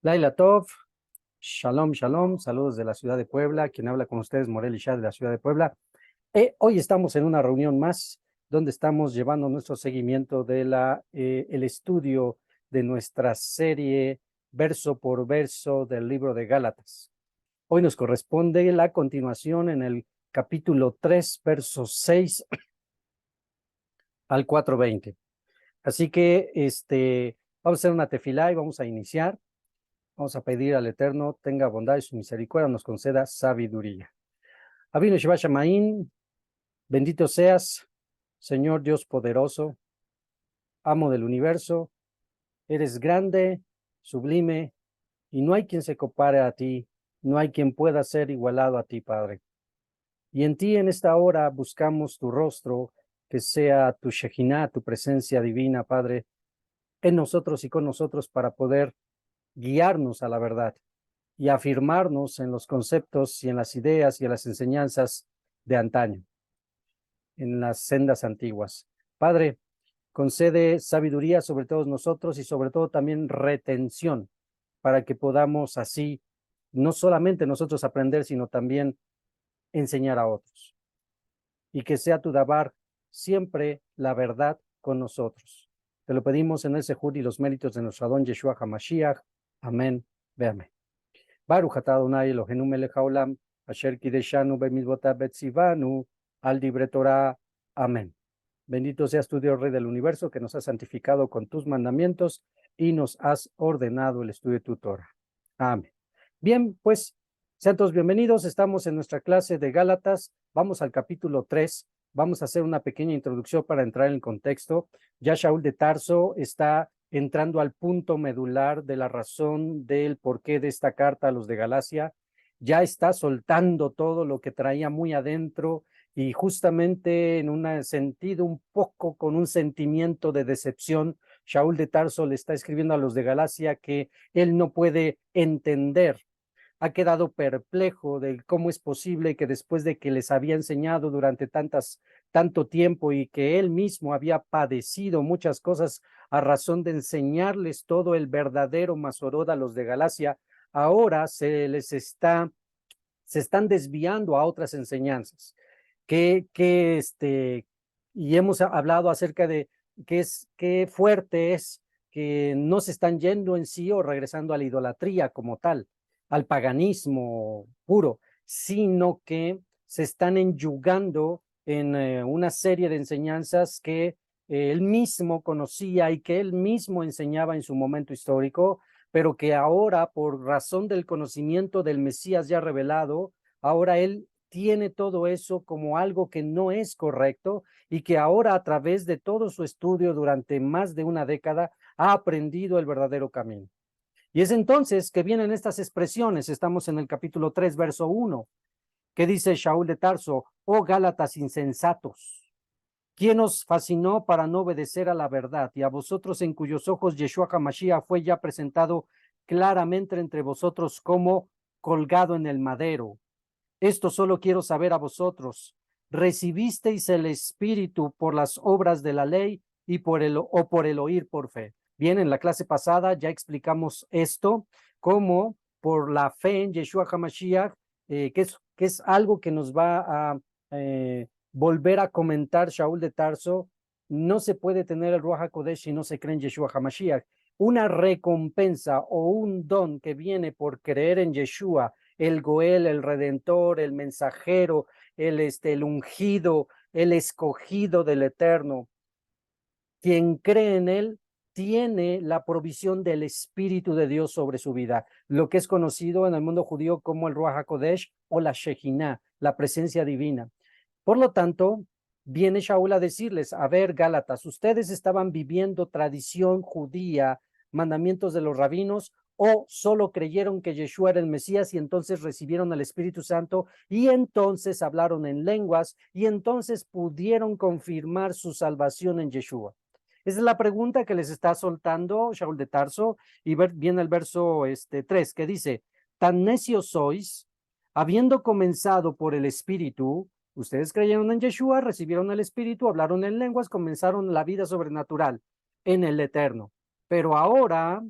Laila Tov, Shalom, Shalom, saludos de la ciudad de Puebla. Quien habla con ustedes, Morel Ishad de la ciudad de Puebla. Hoy estamos en una reunión más donde estamos llevando nuestro seguimiento de el estudio de nuestra serie verso por verso del libro de Gálatas. Hoy nos corresponde la continuación en el capítulo 3, versos 6 al 4:20. Así que vamos a hacer una tefilá y vamos a iniciar. Vamos a pedir al Eterno, tenga bondad y su misericordia, nos conceda sabiduría. Avinu Sheva Shamaín, bendito seas, Señor Dios poderoso, amo del universo, eres grande, sublime, y no hay quien se compare a ti, no hay quien pueda ser igualado a ti, Padre. Y en ti en esta hora buscamos tu rostro, que sea tu Shejinah, tu presencia divina, Padre, en nosotros y con nosotros para poder guiarnos a la verdad y afirmarnos en los conceptos y en las ideas y en las enseñanzas de antaño, en las sendas antiguas. Padre, concede sabiduría sobre todos nosotros y sobre todo también retención para que podamos así no solamente nosotros aprender, sino también enseñar a otros. Y que sea tu dabar siempre la verdad con nosotros. Te lo pedimos en ese Jud y los méritos de nuestro Adón Yeshua HaMashiach. Amén. Véame. Baruch atah Adonai Eloheinu melech haolam, asher kideshanu bemitzvotav betzivanu al dibre Torah. Amén. Bendito seas tú, Dios Rey del universo, que nos has santificado con tus mandamientos y nos has ordenado el estudio de tu Torah. Amén. Bien, pues, sean todos bienvenidos. Estamos en nuestra clase de Gálatas. Vamos al capítulo 3. Vamos a hacer una pequeña introducción para entrar en el contexto. Ya Shaul de Tarso está entrando al punto medular de la razón del porqué de esta carta a los de Galacia. Ya está soltando todo lo que traía muy adentro y justamente en un sentido un poco con un sentimiento de decepción, Shaul de Tarso le está escribiendo a los de Galacia que él no puede entender. Ha quedado perplejo de cómo es posible que después de que les había enseñado durante tanto tiempo y que él mismo había padecido muchas cosas a razón de enseñarles todo el verdadero Masorot a los de Galacia, ahora se están desviando a otras enseñanzas. Y hemos hablado acerca de qué fuerte es que no se están yendo en sí o regresando a la idolatría como tal, al paganismo puro, sino que se están enyugando en una serie de enseñanzas que él mismo conocía y que él mismo enseñaba en su momento histórico, pero que ahora, por razón del conocimiento del Mesías ya revelado, ahora él tiene todo eso como algo que no es correcto y que ahora a través de todo su estudio durante más de una década ha aprendido el verdadero camino. Y es entonces que vienen estas expresiones. Estamos en el capítulo 3, verso 1, que dice Shaul de Tarso: oh Gálatas insensatos, ¿quién os fascinó para no obedecer a la verdad? Y a vosotros en cuyos ojos Yeshua HaMashiach fue ya presentado claramente entre vosotros como colgado en el madero. Esto solo quiero saber a vosotros: ¿recibisteis el Espíritu por las obras de la ley o por el oír por fe? Bien, en la clase pasada ya explicamos esto, como por la fe en Yeshua HaMashiach, que es algo que nos va a volver a comentar Shaul de Tarso. No se puede tener el Ruach HaKodesh si no se cree en Yeshua HaMashiach. Una recompensa o un don que viene por creer en Yeshua, el Goel, el Redentor, el mensajero, el ungido, el escogido del Eterno. Quien cree en él tiene la provisión del Espíritu de Dios sobre su vida, lo que es conocido en el mundo judío como el Ruach HaKodesh o la Shejinah, la presencia divina. Por lo tanto, viene Shaul a decirles: a ver, Gálatas, ustedes estaban viviendo tradición judía, mandamientos de los rabinos, o solo creyeron que Yeshua era el Mesías y entonces recibieron el Espíritu Santo y entonces hablaron en lenguas y entonces pudieron confirmar su salvación en Yeshua. Esa es la pregunta que les está soltando Shaul de Tarso, y viene el verso 3, que dice: tan necios sois, habiendo comenzado por el Espíritu. Ustedes creyeron en Yeshua, recibieron el Espíritu, hablaron en lenguas, comenzaron la vida sobrenatural en el Eterno. Pero ahora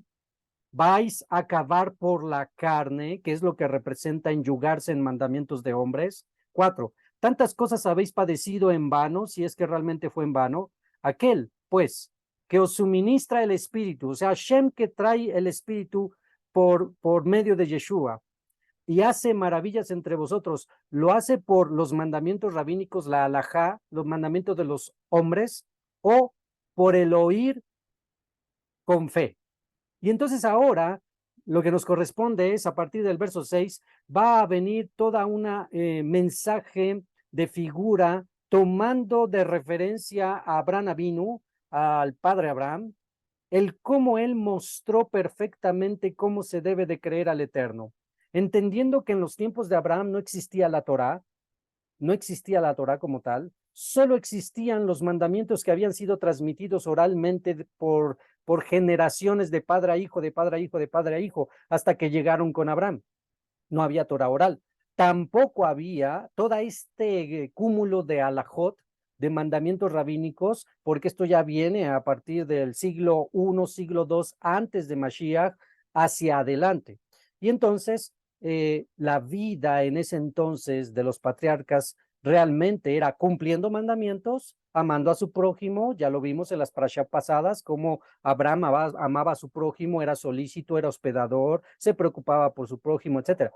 vais a acabar por la carne, que es lo que representa enyugarse en mandamientos de hombres. 4, tantas cosas habéis padecido en vano, si es que realmente fue en vano. Aquel, pues, que os suministra el Espíritu, o sea, Hashem que trae el Espíritu por medio de Yeshua y hace maravillas entre vosotros, lo hace por los mandamientos rabínicos, la halajá, los mandamientos de los hombres, o por el oír con fe. Y entonces ahora lo que nos corresponde es, a partir del verso 6, va a venir toda una mensaje de figura tomando de referencia a Abraham Avinu, al padre Abraham, el cómo él mostró perfectamente cómo se debe de creer al Eterno, entendiendo que en los tiempos de Abraham no existía la Torá, no existía la Torá como tal, solo existían los mandamientos que habían sido transmitidos oralmente por generaciones de padre a hijo, de padre a hijo, de padre a hijo, hasta que llegaron con Abraham. No había Torá oral. Tampoco había todo este cúmulo de alajot, de mandamientos rabínicos, porque esto ya viene a partir del siglo I, siglo II, antes de Mashiach, hacia adelante. Y entonces, la vida en ese entonces de los patriarcas realmente era cumpliendo mandamientos, amando a su prójimo, ya lo vimos en las parashá pasadas, como Abraham amaba a su prójimo, era solícito, era hospedador, se preocupaba por su prójimo, etcétera.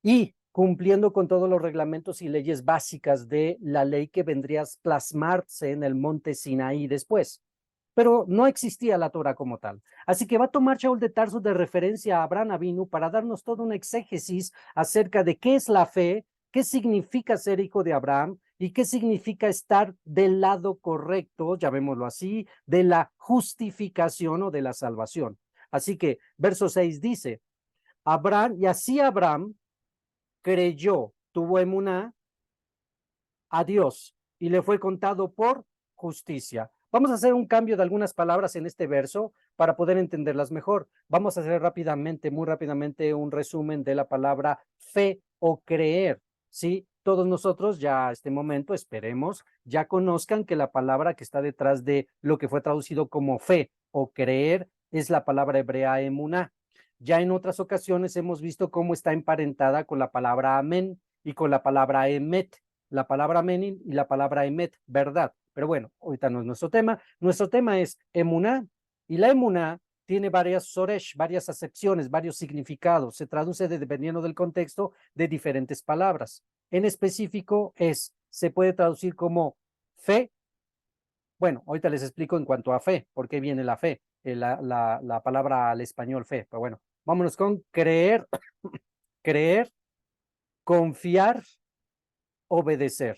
Y cumpliendo con todos los reglamentos y leyes básicas de la ley que vendría a plasmarse en el monte Sinaí después. Pero no existía la Torah como tal. Así que va a tomar Shaul de Tarso de referencia a Abraham Avinu para darnos toda una exégesis acerca de qué es la fe, qué significa ser hijo de Abraham y qué significa estar del lado correcto, llamémoslo así, de la justificación o de la salvación. Así que verso 6 dice, Abraham, y así Abraham creyó, tuvo emuná a Dios y le fue contado por justicia. Vamos a hacer un cambio de algunas palabras en este verso para poder entenderlas mejor. Vamos a hacer rápidamente, muy rápidamente, un resumen de la palabra fe o creer, ¿sí? Todos nosotros ya a este momento, esperemos, ya conozcan que la palabra que está detrás de lo que fue traducido como fe o creer es la palabra hebrea emuná. Ya en otras ocasiones hemos visto cómo está emparentada con la palabra amén y con la palabra emet, la palabra menin y la palabra emet, verdad. Pero bueno, ahorita no es nuestro tema. Nuestro tema es emuná, y la emuná tiene varias soresh, varias acepciones, varios significados. Se traduce dependiendo del contexto de diferentes palabras. En específico se puede traducir como fe. Bueno, ahorita les explico en cuanto a fe, por qué viene la fe, la palabra al español fe. Pero bueno, vámonos con creer, creer, confiar, obedecer.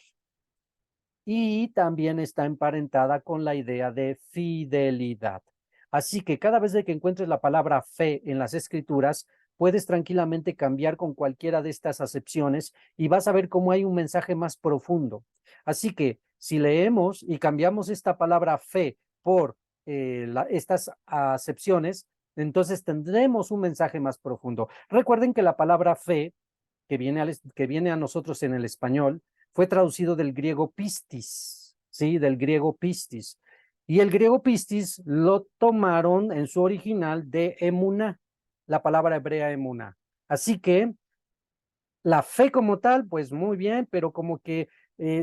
Y también está emparentada con la idea de fidelidad. Así que cada vez que encuentres la palabra fe en las escrituras, puedes tranquilamente cambiar con cualquiera de estas acepciones y vas a ver cómo hay un mensaje más profundo. Así que si leemos y cambiamos esta palabra fe por estas acepciones, entonces tendremos un mensaje más profundo. Recuerden que la palabra fe que viene a nosotros en el español fue traducido del griego pistis, ¿sí? Del griego pistis. Y el griego pistis lo tomaron en su original de emuná, la palabra hebrea emuná. Así que la fe como tal, pues muy bien, pero como que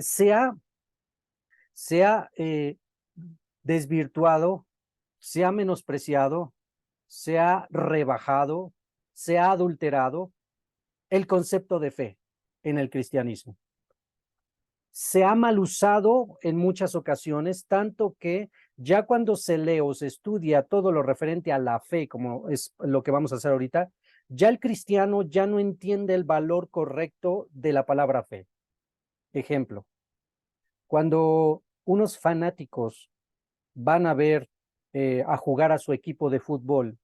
se ha desvirtuado, se ha menospreciado, se ha rebajado, se ha adulterado el concepto de fe en el cristianismo. Se ha mal usado en muchas ocasiones, tanto que ya cuando se lee o se estudia todo lo referente a la fe, como es lo que vamos a hacer ahorita, ya el cristiano ya no entiende el valor correcto de la palabra fe. Ejemplo, cuando unos fanáticos van a ver a jugar a su equipo de fútbol,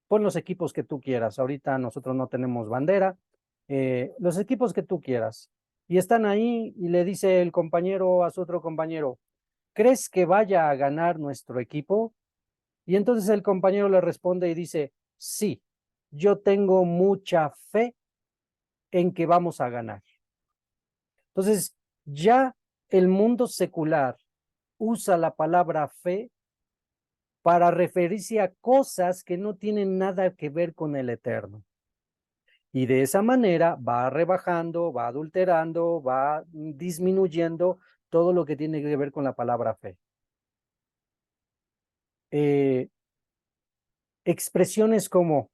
pon los equipos que tú quieras, ahorita nosotros no tenemos bandera, los equipos que tú quieras, y están ahí y le dice el compañero a su otro compañero, ¿crees que vaya a ganar nuestro equipo? Y entonces el compañero le responde y dice, sí, yo tengo mucha fe en que vamos a ganar. Entonces, ya el mundo secular usa la palabra fe para referirse a cosas que no tienen nada que ver con el eterno. Y de esa manera va rebajando, va adulterando, va disminuyendo todo lo que tiene que ver con la palabra fe. Expresiones como,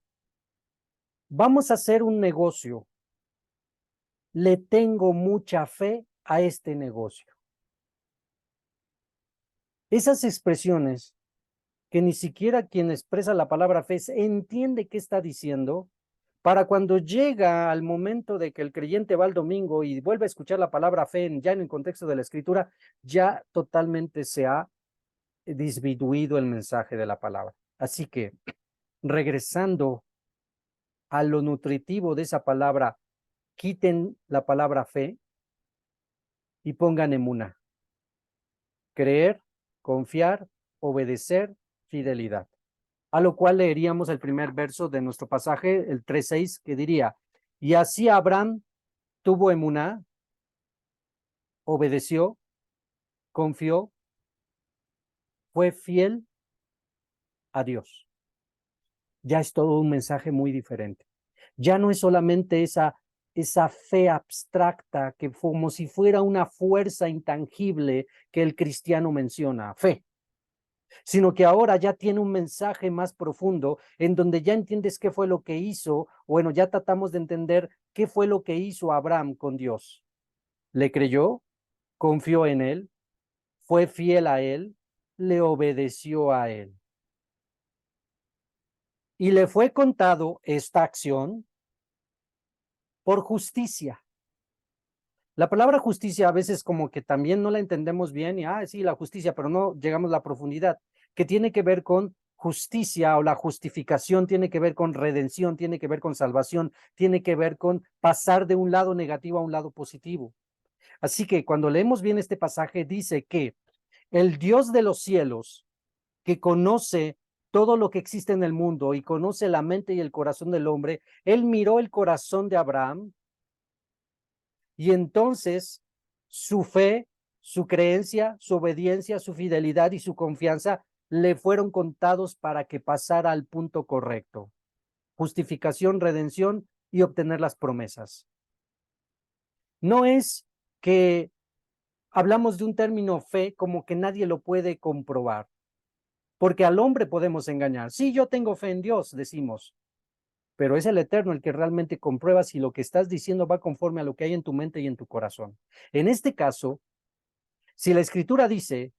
vamos a hacer un negocio, le tengo mucha fe a este negocio. Esas expresiones que ni siquiera quien expresa la palabra fe entiende qué está diciendo, para cuando llega al momento de que el creyente va al domingo y vuelve a escuchar la palabra fe ya en el contexto de la escritura, ya totalmente se ha disminuido el mensaje de la palabra. Así que, regresando a lo nutritivo de esa palabra, quiten la palabra fe y pongan emuná. Creer, confiar, obedecer, fidelidad. A lo cual leeríamos el primer verso de nuestro pasaje, el 3:6, que diría, y así Abraham tuvo emuná, obedeció, confió, fue fiel a Dios. Ya es todo un mensaje muy diferente. Ya no es solamente esa fe abstracta que como si fuera una fuerza intangible que el cristiano menciona, fe, sino que ahora ya tiene un mensaje más profundo en donde ya entiendes qué fue lo que hizo, bueno, ya tratamos de entender qué fue lo que hizo Abraham con Dios. Le creyó, confió en él, fue fiel a él, le obedeció a él. Y le fue contado esta acción por justicia. La palabra justicia a veces como que también no la entendemos bien y, sí, la justicia, pero no llegamos a la profundidad, que tiene que ver con justicia o la justificación, tiene que ver con redención, tiene que ver con salvación, tiene que ver con pasar de un lado negativo a un lado positivo. Así que cuando leemos bien este pasaje, dice que el Dios de los cielos, que conoce todo lo que existe en el mundo y conoce la mente y el corazón del hombre, él miró el corazón de Abraham y entonces su fe, su creencia, su obediencia, su fidelidad y su confianza le fueron contados para que pasara al punto correcto. Justificación, redención y obtener las promesas. No es que hablamos de un término fe como que nadie lo puede comprobar, porque al hombre podemos engañar. Sí, yo tengo fe en Dios, decimos, pero es el Eterno el que realmente comprueba si lo que estás diciendo va conforme a lo que hay en tu mente y en tu corazón. En este caso, si la Escritura dice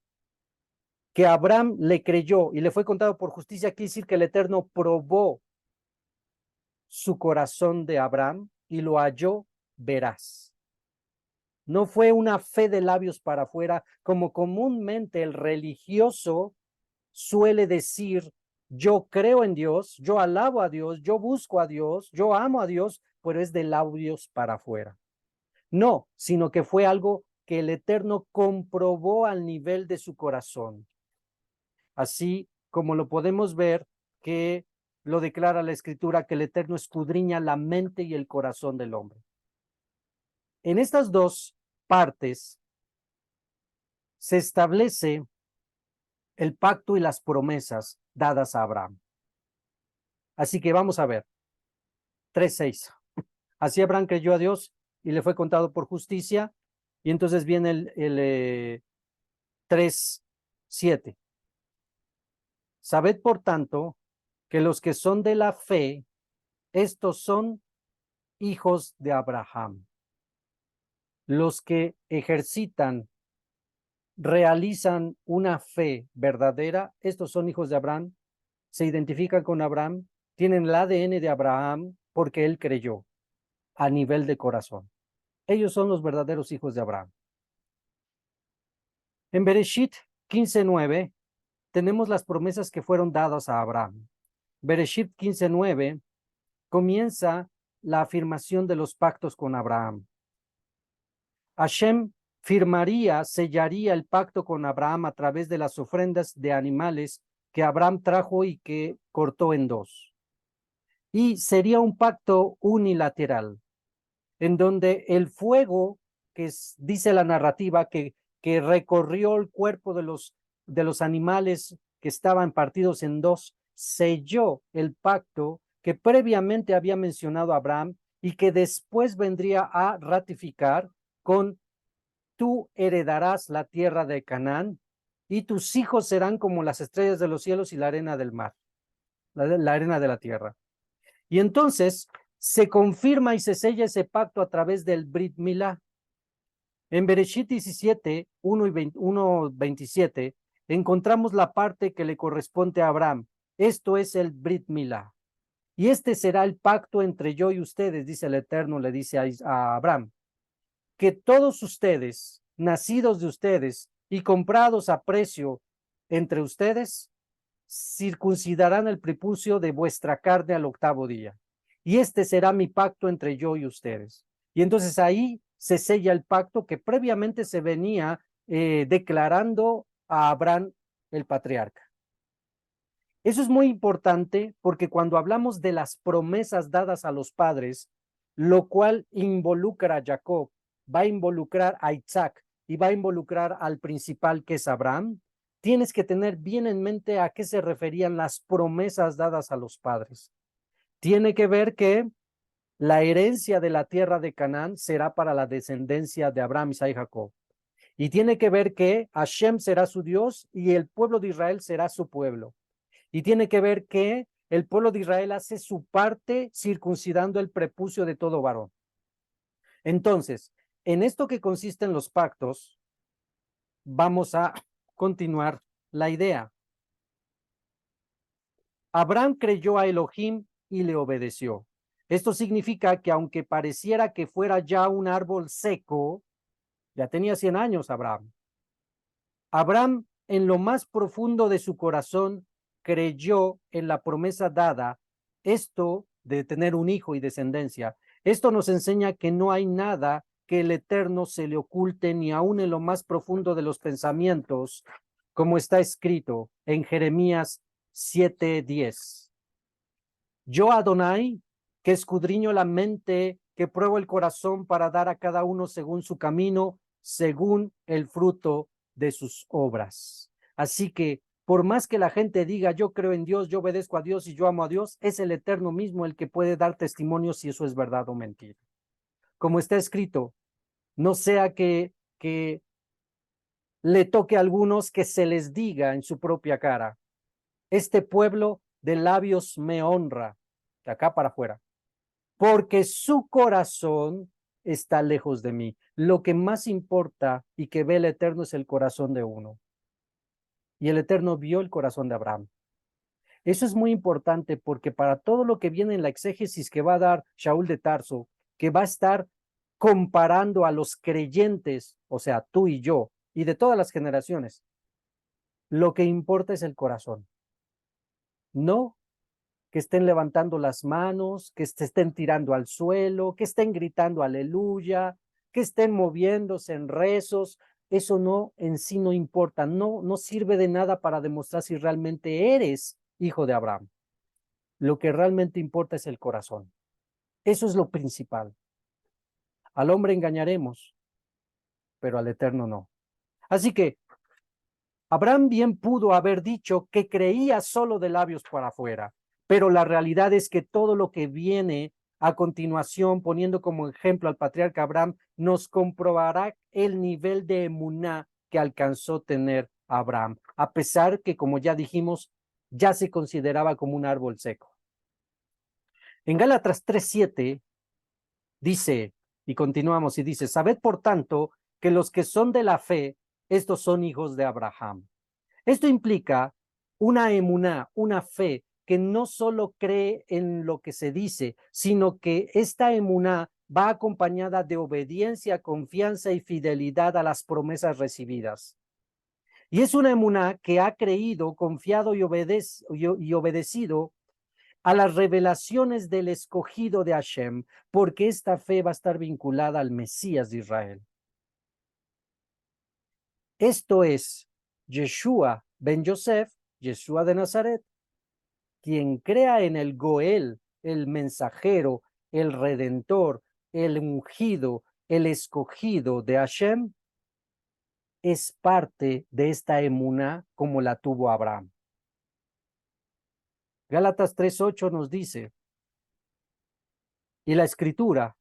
que Abraham le creyó y le fue contado por justicia, quiere decir que el Eterno probó su corazón de Abraham y lo halló veraz. No fue una fe de labios para afuera, como comúnmente el religioso suele decir: yo creo en Dios, yo alabo a Dios, yo busco a Dios, yo amo a Dios, pero es de labios para afuera. No, sino que fue algo que el Eterno comprobó al nivel de su corazón. Así como lo podemos ver que lo declara la Escritura, que el Eterno escudriña la mente y el corazón del hombre. En estas dos partes se establece el pacto y las promesas dadas a Abraham. Así que vamos a ver. 3:6. Así Abraham creyó a Dios y le fue contado por justicia. Y entonces viene el 3:7. Sabed, por tanto, que los que son de la fe, estos son hijos de Abraham. Los que ejercitan, realizan una fe verdadera, estos son hijos de Abraham, se identifican con Abraham, tienen el ADN de Abraham porque él creyó a nivel de corazón. Ellos son los verdaderos hijos de Abraham. En Bereshit 15:9 tenemos las promesas que fueron dadas a Abraham. Bereshit 15:9 comienza la afirmación de los pactos con Abraham. Hashem firmaría, sellaría el pacto con Abraham a través de las ofrendas de animales que Abraham trajo y que cortó en dos. Y sería un pacto unilateral, en donde el fuego, dice la narrativa, que recorrió el cuerpo de los animales que estaban partidos en dos, selló el pacto que previamente había mencionado Abraham y que después vendría a ratificar con: tú heredarás la tierra de Canaán y tus hijos serán como las estrellas de los cielos y la arena del mar, la arena de la tierra. Y entonces se confirma y se sella ese pacto a través del Brit Milá. En Bereshit 17, 1:27, encontramos la parte que le corresponde a Abraham. Esto es el Brit Milá. Y este será el pacto entre yo y ustedes, dice el Eterno, le dice a Abraham, que todos ustedes, nacidos de ustedes y comprados a precio entre ustedes, circuncidarán el prepucio de vuestra carne al 8º día. Y este será mi pacto entre yo y ustedes. Y entonces ahí se sella el pacto que previamente se venía declarando a Abraham el patriarca. Eso es muy importante porque cuando hablamos de las promesas dadas a los padres, lo cual involucra a Jacob, va a involucrar a Isaac y va a involucrar al principal que es Abraham, tienes que tener bien en mente a qué se referían las promesas dadas a los padres. Tiene que ver que la herencia de la tierra de Canaán será para la descendencia de Abraham, Isaac y Jacob. Y tiene que ver que Hashem será su Dios y el pueblo de Israel será su pueblo. Y tiene que ver que el pueblo de Israel hace su parte circuncidando el prepucio de todo varón. Entonces, en esto que consisten los pactos, vamos a continuar la idea. Abraham creyó a Elohim y le obedeció. Esto significa que aunque pareciera que fuera ya un árbol seco, ya tenía 100 años Abraham. Abraham, en lo más profundo de su corazón, creyó en la promesa dada, esto de tener un hijo y descendencia. Esto nos enseña que no hay nada que el Eterno se le oculte, ni aun en lo más profundo de los pensamientos, como está escrito en Jeremías 7:10. Yo, Adonai, que escudriño la mente, que pruebo el corazón para dar a cada uno según su camino, según el fruto de sus obras. Así que, por más que la gente diga, yo creo en Dios, yo obedezco a Dios y yo amo a Dios, es el Eterno mismo el que puede dar testimonio si eso es verdad o mentira. Como está escrito, no sea que le toque a algunos que se les diga en su propia cara, este pueblo de labios me honra, de acá para afuera, porque su corazón está lejos de mí. Lo que más importa y que ve el Eterno es el corazón de uno. Y el Eterno vio el corazón de Abraham. Eso es muy importante porque para todo lo que viene en la exégesis que va a dar Shaul de Tarso, que va a estar comparando a los creyentes, o sea, tú y yo, y de todas las generaciones, lo que importa es el corazón. No que estén levantando las manos, que se estén tirando al suelo, que estén gritando aleluya, que estén moviéndose en rezos. Eso no en sí no importa, no sirve de nada para demostrar si realmente eres hijo de Abraham. Lo que realmente importa es el corazón. Eso es lo principal. Al hombre engañaremos, pero al Eterno no. Así que Abraham bien pudo haber dicho que creía solo de labios para afuera, pero la realidad es que todo lo que viene a continuación, poniendo como ejemplo al patriarca Abraham, nos comprobará el nivel de emuná que alcanzó tener Abraham, a pesar que, como ya dijimos, ya se consideraba como un árbol seco. En Gálatas 3:7 dice, y continuamos y dice, sabed por tanto que los que son de la fe, estos son hijos de Abraham. Esto implica una emuná, una fe que no solo cree en lo que se dice, sino que esta emuná va acompañada de obediencia, confianza y fidelidad a las promesas recibidas. Y es una emuná que ha creído, confiado y obedecido a las revelaciones del escogido de Hashem, porque esta fe va a estar vinculada al Mesías de Israel. Esto es Yeshua ben Yosef, Yeshua de Nazaret, quien crea en el Goel, el mensajero, el redentor, el ungido, el escogido de Hashem, es parte de esta emuná como la tuvo Abraham. Gálatas 3:8 nos dice, y la Escritura,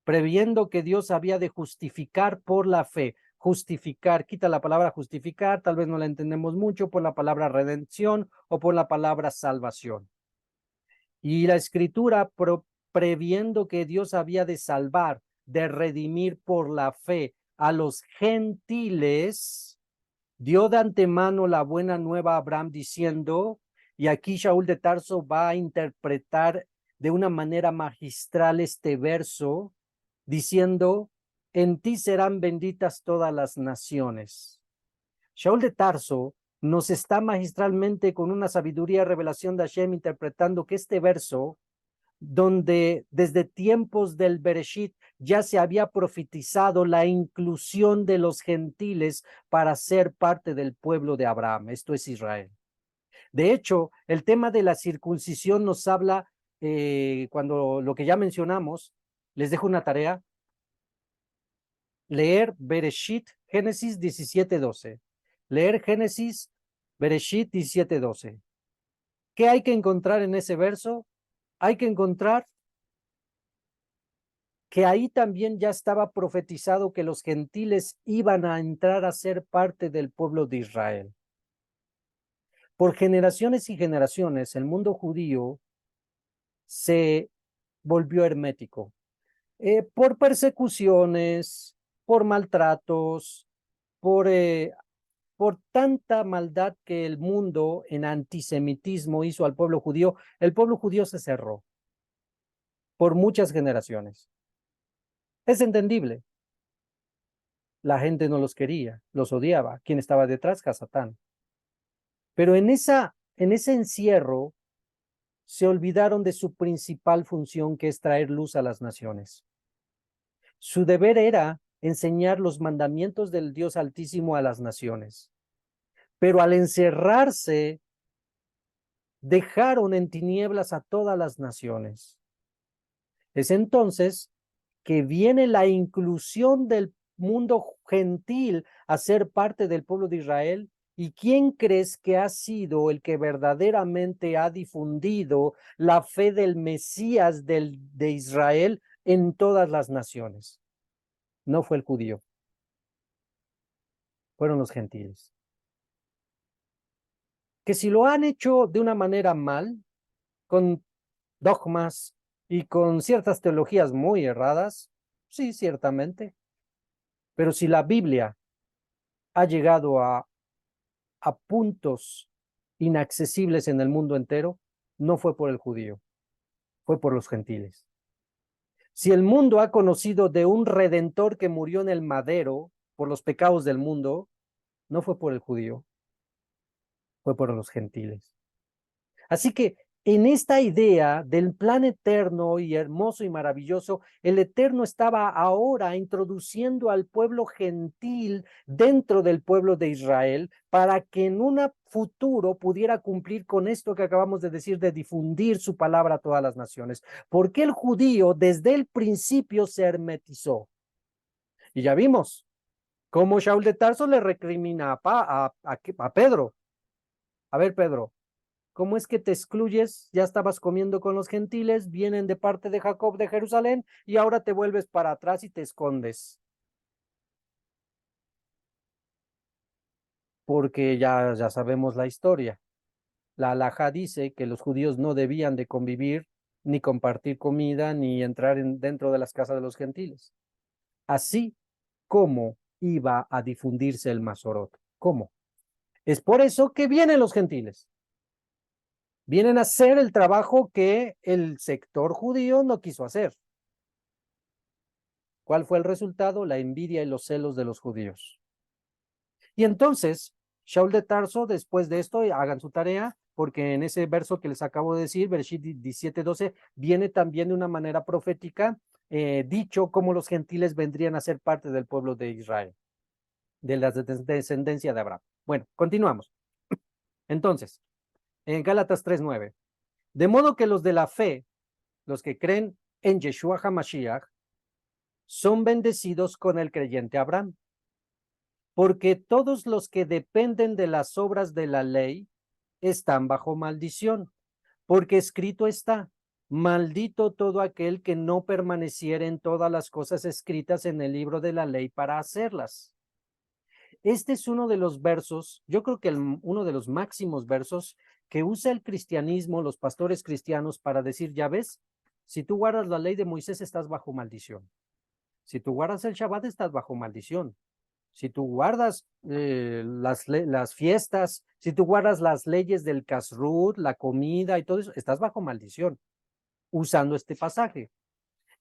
previendo que Dios había de justificar por la fe. Justificar, quita la palabra justificar, tal vez no la entendemos mucho por la palabra redención o por la palabra salvación. Y la Escritura, previendo que Dios había de salvar, de redimir por la fe a los gentiles, dio de antemano la buena nueva a Abraham diciendo, y aquí Shaul de Tarso va a interpretar de una manera magistral este verso, diciendo, en ti serán benditas todas las naciones. Shaul de Tarso nos está magistralmente con una sabiduría revelación de Hashem interpretando que este verso, donde desde tiempos del Bereshit ya se había profetizado la inclusión de los gentiles para ser parte del pueblo de Abraham, esto es Israel. De hecho, el tema de la circuncisión nos habla, cuando lo que ya mencionamos, les dejo una tarea, leer Bereshit, Génesis 17:12. Leer Génesis, Bereshit 17:12. ¿Qué hay que encontrar en ese verso? Hay que encontrar que ahí también ya estaba profetizado que los gentiles iban a entrar a ser parte del pueblo de Israel. Por generaciones y generaciones, el mundo judío se volvió hermético, por persecuciones, por maltratos, por tanta maldad que el mundo en antisemitismo hizo al pueblo judío. El pueblo judío se cerró por muchas generaciones. Es entendible. La gente no los quería, los odiaba. ¿Quién estaba detrás? Hasatán. Pero en ese encierro se olvidaron de su principal función, que es traer luz a las naciones. Su deber era enseñar los mandamientos del Dios Altísimo a las naciones. Pero al encerrarse, dejaron en tinieblas a todas las naciones. Es entonces que viene la inclusión del mundo gentil a ser parte del pueblo de Israel. ¿Y quién crees que ha sido el que verdaderamente ha difundido la fe del Mesías de Israel en todas las naciones? No fue el judío, fueron los gentiles. Que si lo han hecho de una manera mal, con dogmas y con ciertas teologías muy erradas, sí, ciertamente. Pero si la Biblia ha llegado a puntos inaccesibles en el mundo entero, no fue por el judío, fue por los gentiles. Si el mundo ha conocido de un redentor que murió en el madero por los pecados del mundo, no fue por el judío, fue por los gentiles. Así que en esta idea del plan eterno y hermoso y maravilloso, el Eterno estaba ahora introduciendo al pueblo gentil dentro del pueblo de Israel para que en un futuro pudiera cumplir con esto que acabamos de decir, de difundir su palabra a todas las naciones. Porque el judío desde el principio se hermetizó. Y ya vimos cómo Shaul de Tarso le recrimina a Pedro. A ver, Pedro, ¿cómo es que te excluyes? Ya estabas comiendo con los gentiles, vienen de parte de Jacob de Jerusalén y ahora te vuelves para atrás y te escondes. Porque ya sabemos la historia. La halajá dice que los judíos no debían de convivir, ni compartir comida, ni entrar dentro de las casas de los gentiles. Así como iba a difundirse el Masorot. ¿Cómo? Es por eso que vienen los gentiles. Vienen a hacer el trabajo que el sector judío no quiso hacer. ¿Cuál fue el resultado? La envidia y los celos de los judíos. Y entonces, Shaul de Tarso, después de esto, hagan su tarea, porque en ese verso que les acabo de decir, Bereshit 17:12, viene también de una manera profética, dicho cómo los gentiles vendrían a ser parte del pueblo de Israel, de la descendencia de Abraham. Bueno, continuamos. Entonces, en Gálatas 3:9, de modo que los de la fe, los que creen en Yeshua HaMashiach, son bendecidos con el creyente Abraham, porque todos los que dependen de las obras de la ley están bajo maldición, porque escrito está, maldito todo aquel que no permaneciera en todas las cosas escritas en el libro de la ley para hacerlas. Este es uno de los versos, yo creo que uno de los máximos versos que usa el cristianismo, los pastores cristianos, para decir, ya ves, si tú guardas la ley de Moisés, estás bajo maldición. Si tú guardas el Shabbat, estás bajo maldición. Si tú guardas las fiestas, si tú guardas las leyes del kashrut, la comida y todo eso, estás bajo maldición, usando este pasaje.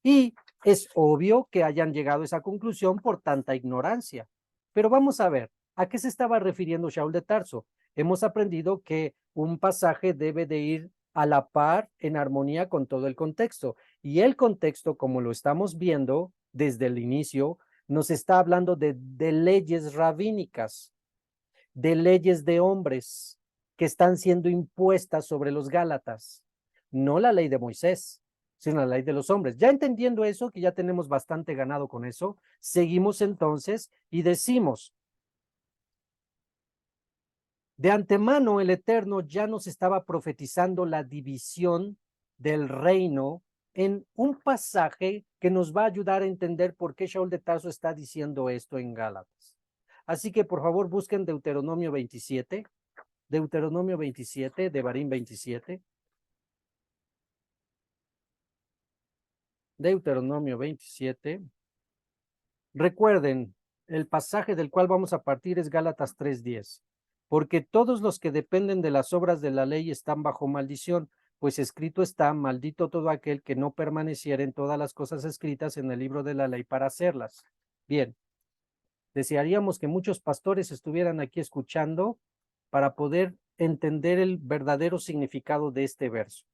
Y es obvio que hayan llegado a esa conclusión por tanta ignorancia. Pero vamos a ver, ¿a qué se estaba refiriendo Shaul de Tarso? Hemos aprendido que un pasaje debe de ir a la par, en armonía con todo el contexto. Y el contexto, como lo estamos viendo desde el inicio, nos está hablando de leyes rabínicas, de leyes de hombres que están siendo impuestas sobre los gálatas, no la ley de Moisés, sino la ley de los hombres. Ya entendiendo eso, que ya tenemos bastante ganado con eso, seguimos entonces y decimos, de antemano el Eterno ya nos estaba profetizando la división del reino en un pasaje que nos va a ayudar a entender por qué Shaul de Tarso está diciendo esto en Gálatas. Así que por favor busquen Deuteronomio 27, Deuteronomio 27, Devarim 27, Deuteronomio 27. Recuerden, el pasaje del cual vamos a partir es Gálatas 3:10. Porque todos los que dependen de las obras de la ley están bajo maldición, pues escrito está, maldito todo aquel que no permaneciera en todas las cosas escritas en el libro de la ley para hacerlas. Bien, desearíamos que muchos pastores estuvieran aquí escuchando para poder entender el verdadero significado de este verso.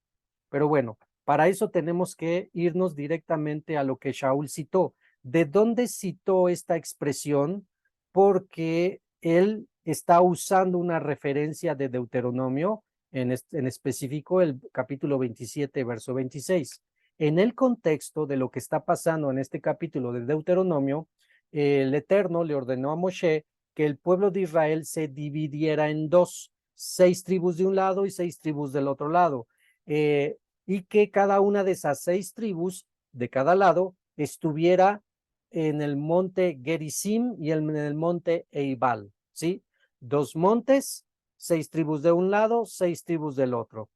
Pero bueno, para eso tenemos que irnos directamente a lo que Shaul citó. ¿De dónde citó esta expresión? Porque él está usando una referencia de Deuteronomio, en específico el capítulo 27, verso 26. En el contexto de lo que está pasando en este capítulo de Deuteronomio, el Eterno le ordenó a Moshe que el pueblo de Israel se dividiera en dos, 6 tribus de un lado y 6 tribus del otro lado. Y que cada una de esas 6 tribus de cada lado estuviera en el monte Gerizim y en el monte Eibal, ¿sí? 2 montes, 6 tribus de un lado, 6 tribus del otro.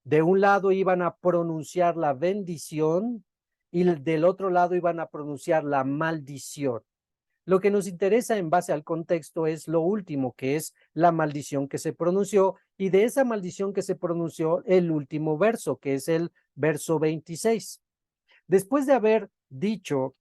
De un lado iban a pronunciar la bendición y del otro lado iban a pronunciar la maldición. Lo que nos interesa en base al contexto es lo último, que es la maldición que se pronunció, y de esa maldición que se pronunció, el último verso, que es el verso 26. Después de haber dicho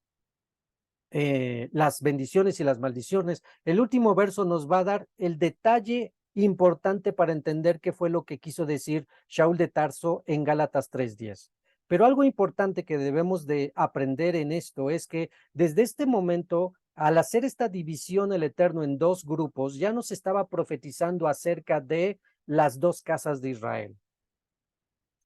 las bendiciones y las maldiciones, el último verso nos va a dar el detalle importante para entender qué fue lo que quiso decir Shaul de Tarso en Gálatas 3:10. Pero algo importante que debemos de aprender en esto es que desde este momento, al hacer esta división el Eterno en 2 grupos, ya nos estaba profetizando acerca de las 2 casas de Israel.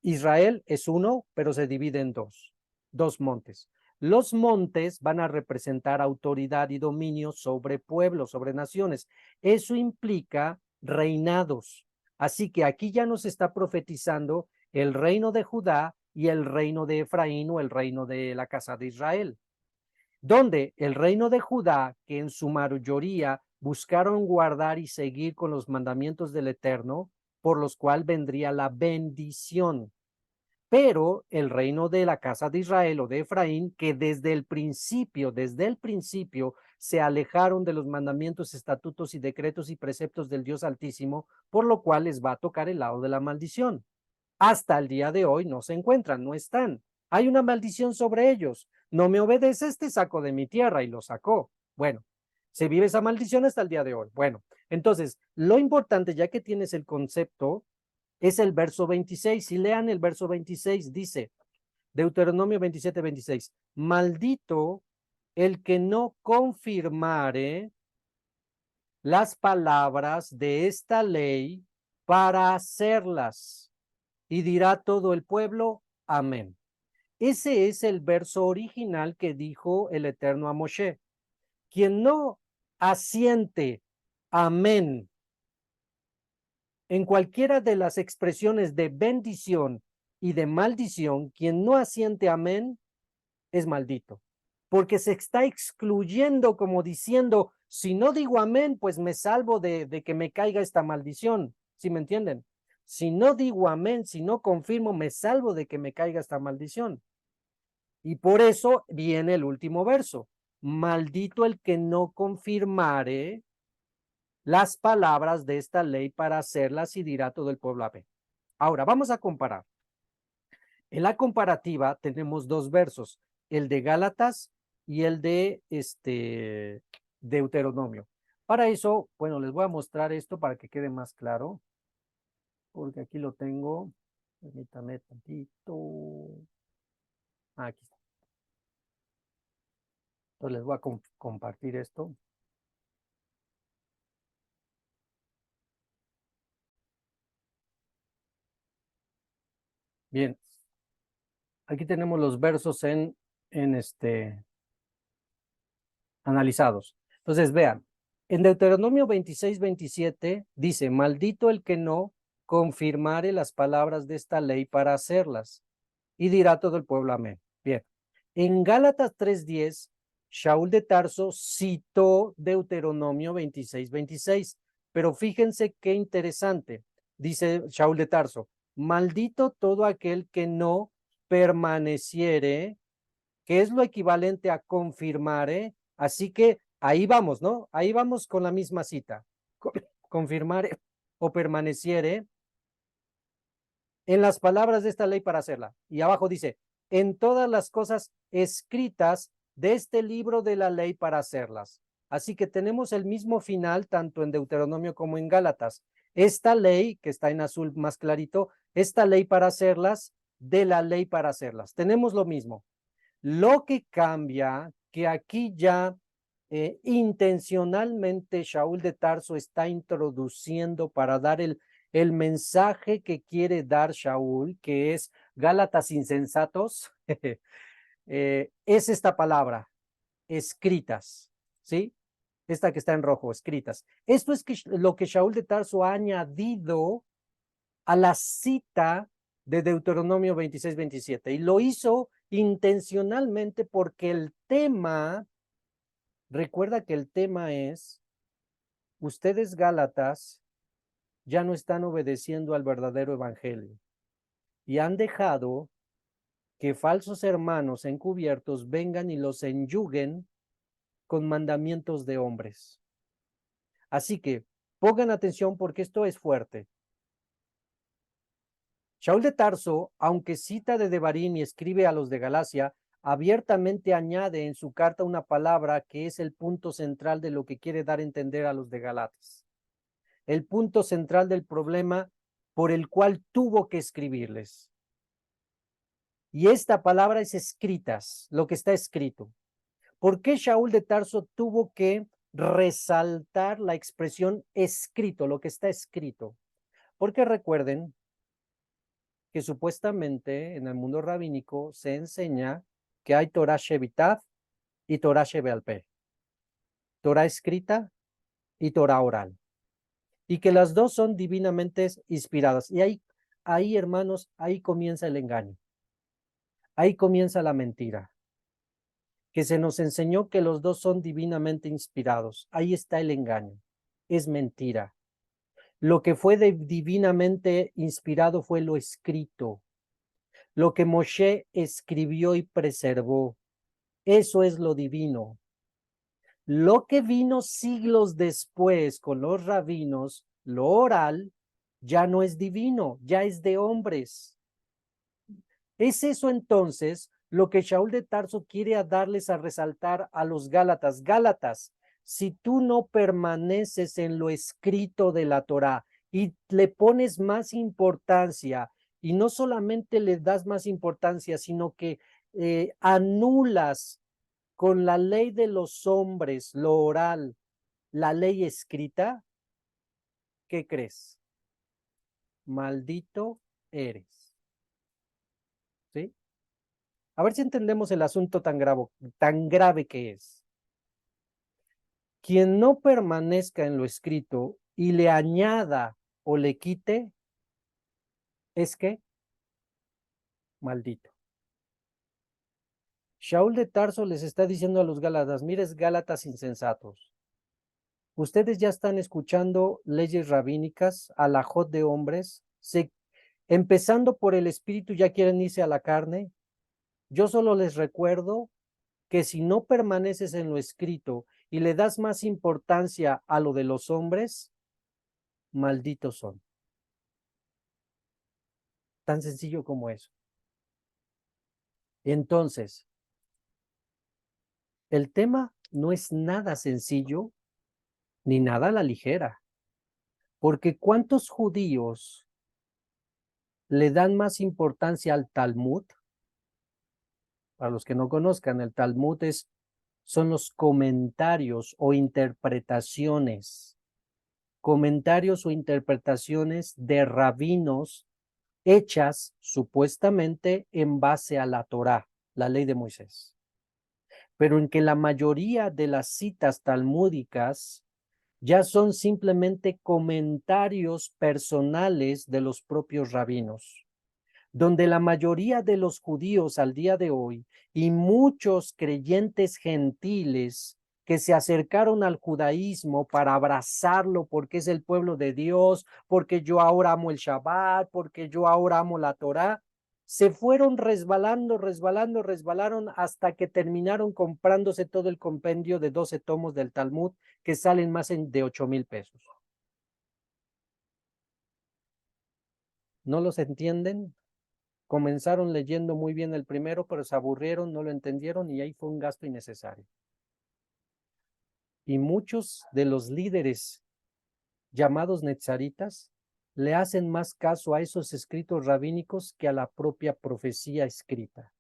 Israel es uno, pero se divide en 2 montes. Los montes van a representar autoridad y dominio sobre pueblos, sobre naciones. Eso implica reinados. Así que aquí ya nos está profetizando el reino de Judá y el reino de Efraín o el reino de la casa de Israel, donde el reino de Judá, que en su mayoría buscaron guardar y seguir con los mandamientos del Eterno, por los cuales vendría la bendición. Pero el reino de la casa de Israel o de Efraín, que desde el principio se alejaron de los mandamientos, estatutos y decretos y preceptos del Dios Altísimo, por lo cual les va a tocar el lado de la maldición. Hasta el día de hoy no se encuentran, no están. Hay una maldición sobre ellos. No me obedeces, te saco de mi tierra, y lo sacó. Bueno, se vive esa maldición hasta el día de hoy. Bueno, entonces, lo importante, ya que tienes el concepto, es el verso 26. Si lean el verso 26, dice, Deuteronomio 27, 26, maldito el que no confirmare las palabras de esta ley para hacerlas. Y dirá todo el pueblo, amén. Ese es el verso original que dijo el Eterno a Moshe. Quien no asiente, amén, En cualquiera de las expresiones de bendición y de maldición, quien no asiente amén es maldito, porque se está excluyendo como diciendo, si no digo amén, pues me salvo de que me caiga esta maldición. ¿Sí me entienden? Si no digo amén, si no confirmo, me salvo de que me caiga esta maldición. Y por eso viene el último verso. Maldito el que no confirmare las palabras de esta ley para hacerlas y dirá todo el pueblo amén. Ahora, vamos a comparar. En la comparativa tenemos dos versos, el de Gálatas y el de Deuteronomio. Para eso, bueno, les voy a mostrar esto para que quede más claro, porque aquí lo tengo. Permítame tantito. Aquí está. Entonces les voy a compartir esto. Bien, aquí tenemos los versos en analizados. Entonces, vean, en Deuteronomio 26-27 dice, maldito el que no confirmare las palabras de esta ley para hacerlas. Y dirá todo el pueblo amén. Bien. En Gálatas 3:10, Shaul de Tarso citó Deuteronomio 26-26, pero fíjense qué interesante. Dice Shaul de Tarso, maldito todo aquel que no permaneciere, que es lo equivalente a confirmare. Así que ahí vamos, ¿no? Ahí vamos con la misma cita. Confirmare o permaneciere en las palabras de esta ley para hacerla. Y abajo dice, en todas las cosas escritas de este libro de la ley para hacerlas. Así que tenemos el mismo final tanto en Deuteronomio como en Gálatas. Esta ley, que está en azul más clarito, esta ley para hacerlas, de la ley para hacerlas. Tenemos lo mismo. Lo que cambia, que aquí ya intencionalmente Shaul de Tarso está introduciendo para dar el mensaje que quiere dar Shaul, que es Gálatas insensatos, es esta palabra, escritas, ¿sí? Esta que está en rojo, escritas. Esto es lo que Shaul de Tarso ha añadido a la cita de Deuteronomio 26-27 y lo hizo intencionalmente porque el tema, recuerda que el tema es, ustedes Gálatas ya no están obedeciendo al verdadero evangelio y han dejado que falsos hermanos encubiertos vengan y los enyuguen con mandamientos de hombres. Así que pongan atención porque esto es fuerte. Shaul de Tarso, aunque cita de Devarim y escribe a los de Galacia, abiertamente añade en su carta una palabra que es el punto central de lo que quiere dar a entender a los de Galatas. El punto central del problema por el cual tuvo que escribirles. Y esta palabra es escritas, lo que está escrito. ¿Por qué Shaul de Tarso tuvo que resaltar la expresión escrito, lo que está escrito? Porque recuerden que supuestamente en el mundo rabínico se enseña que hay Torah Shevitá y Torah Shebealpé, Torah escrita y Torah oral, y que las dos son divinamente inspiradas. Y ahí, hermanos, ahí comienza el engaño, ahí comienza la mentira, que se nos enseñó que los dos son divinamente inspirados. Ahí está el engaño, es mentira. Lo que fue divinamente inspirado fue lo escrito, lo que Moshe escribió y preservó. Eso es lo divino. Lo que vino siglos después con los rabinos, lo oral, ya no es divino, ya es de hombres. Es eso entonces lo que Shaul de Tarso quiere darles a resaltar a los Gálatas. Gálatas, si tú no permaneces en lo escrito de la Torá y le pones más importancia, y no solamente le das más importancia, sino que anulas con la ley de los hombres, lo oral, la ley escrita, ¿qué crees? Maldito eres. ¿Sí? A ver si entendemos el asunto tan grave que es. Quien no permanezca en lo escrito y le añada o le quite, es que maldito. Shaul de Tarso les está diciendo a los Gálatas, mires Gálatas insensatos, ustedes ya están escuchando leyes rabínicas, alajot de hombres, empezando por el espíritu ya quieren irse a la carne. Yo solo les recuerdo que si no permaneces en lo escrito y le das más importancia a lo de los hombres, malditos son. Tan sencillo como eso. Entonces, el tema no es nada sencillo ni nada a la ligera, porque ¿cuántos judíos le dan más importancia al Talmud? Para los que no conozcan, el Talmud son los comentarios o interpretaciones de rabinos hechas supuestamente en base a la Torá, la ley de Moisés. Pero en que la mayoría de las citas talmúdicas ya son simplemente comentarios personales de los propios rabinos, donde la mayoría de los judíos al día de hoy y muchos creyentes gentiles que se acercaron al judaísmo para abrazarlo porque es el pueblo de Dios, porque yo ahora amo el Shabbat, porque yo ahora amo la Torá, se fueron resbalaron hasta que terminaron comprándose todo el compendio de 12 tomos del Talmud que salen más de 8,000 pesos. ¿No los entienden? Comenzaron leyendo muy bien el primero, pero se aburrieron, no lo entendieron y ahí fue un gasto innecesario. Y muchos de los líderes llamados netzaritas le hacen más caso a esos escritos rabínicos que a la propia profecía escrita.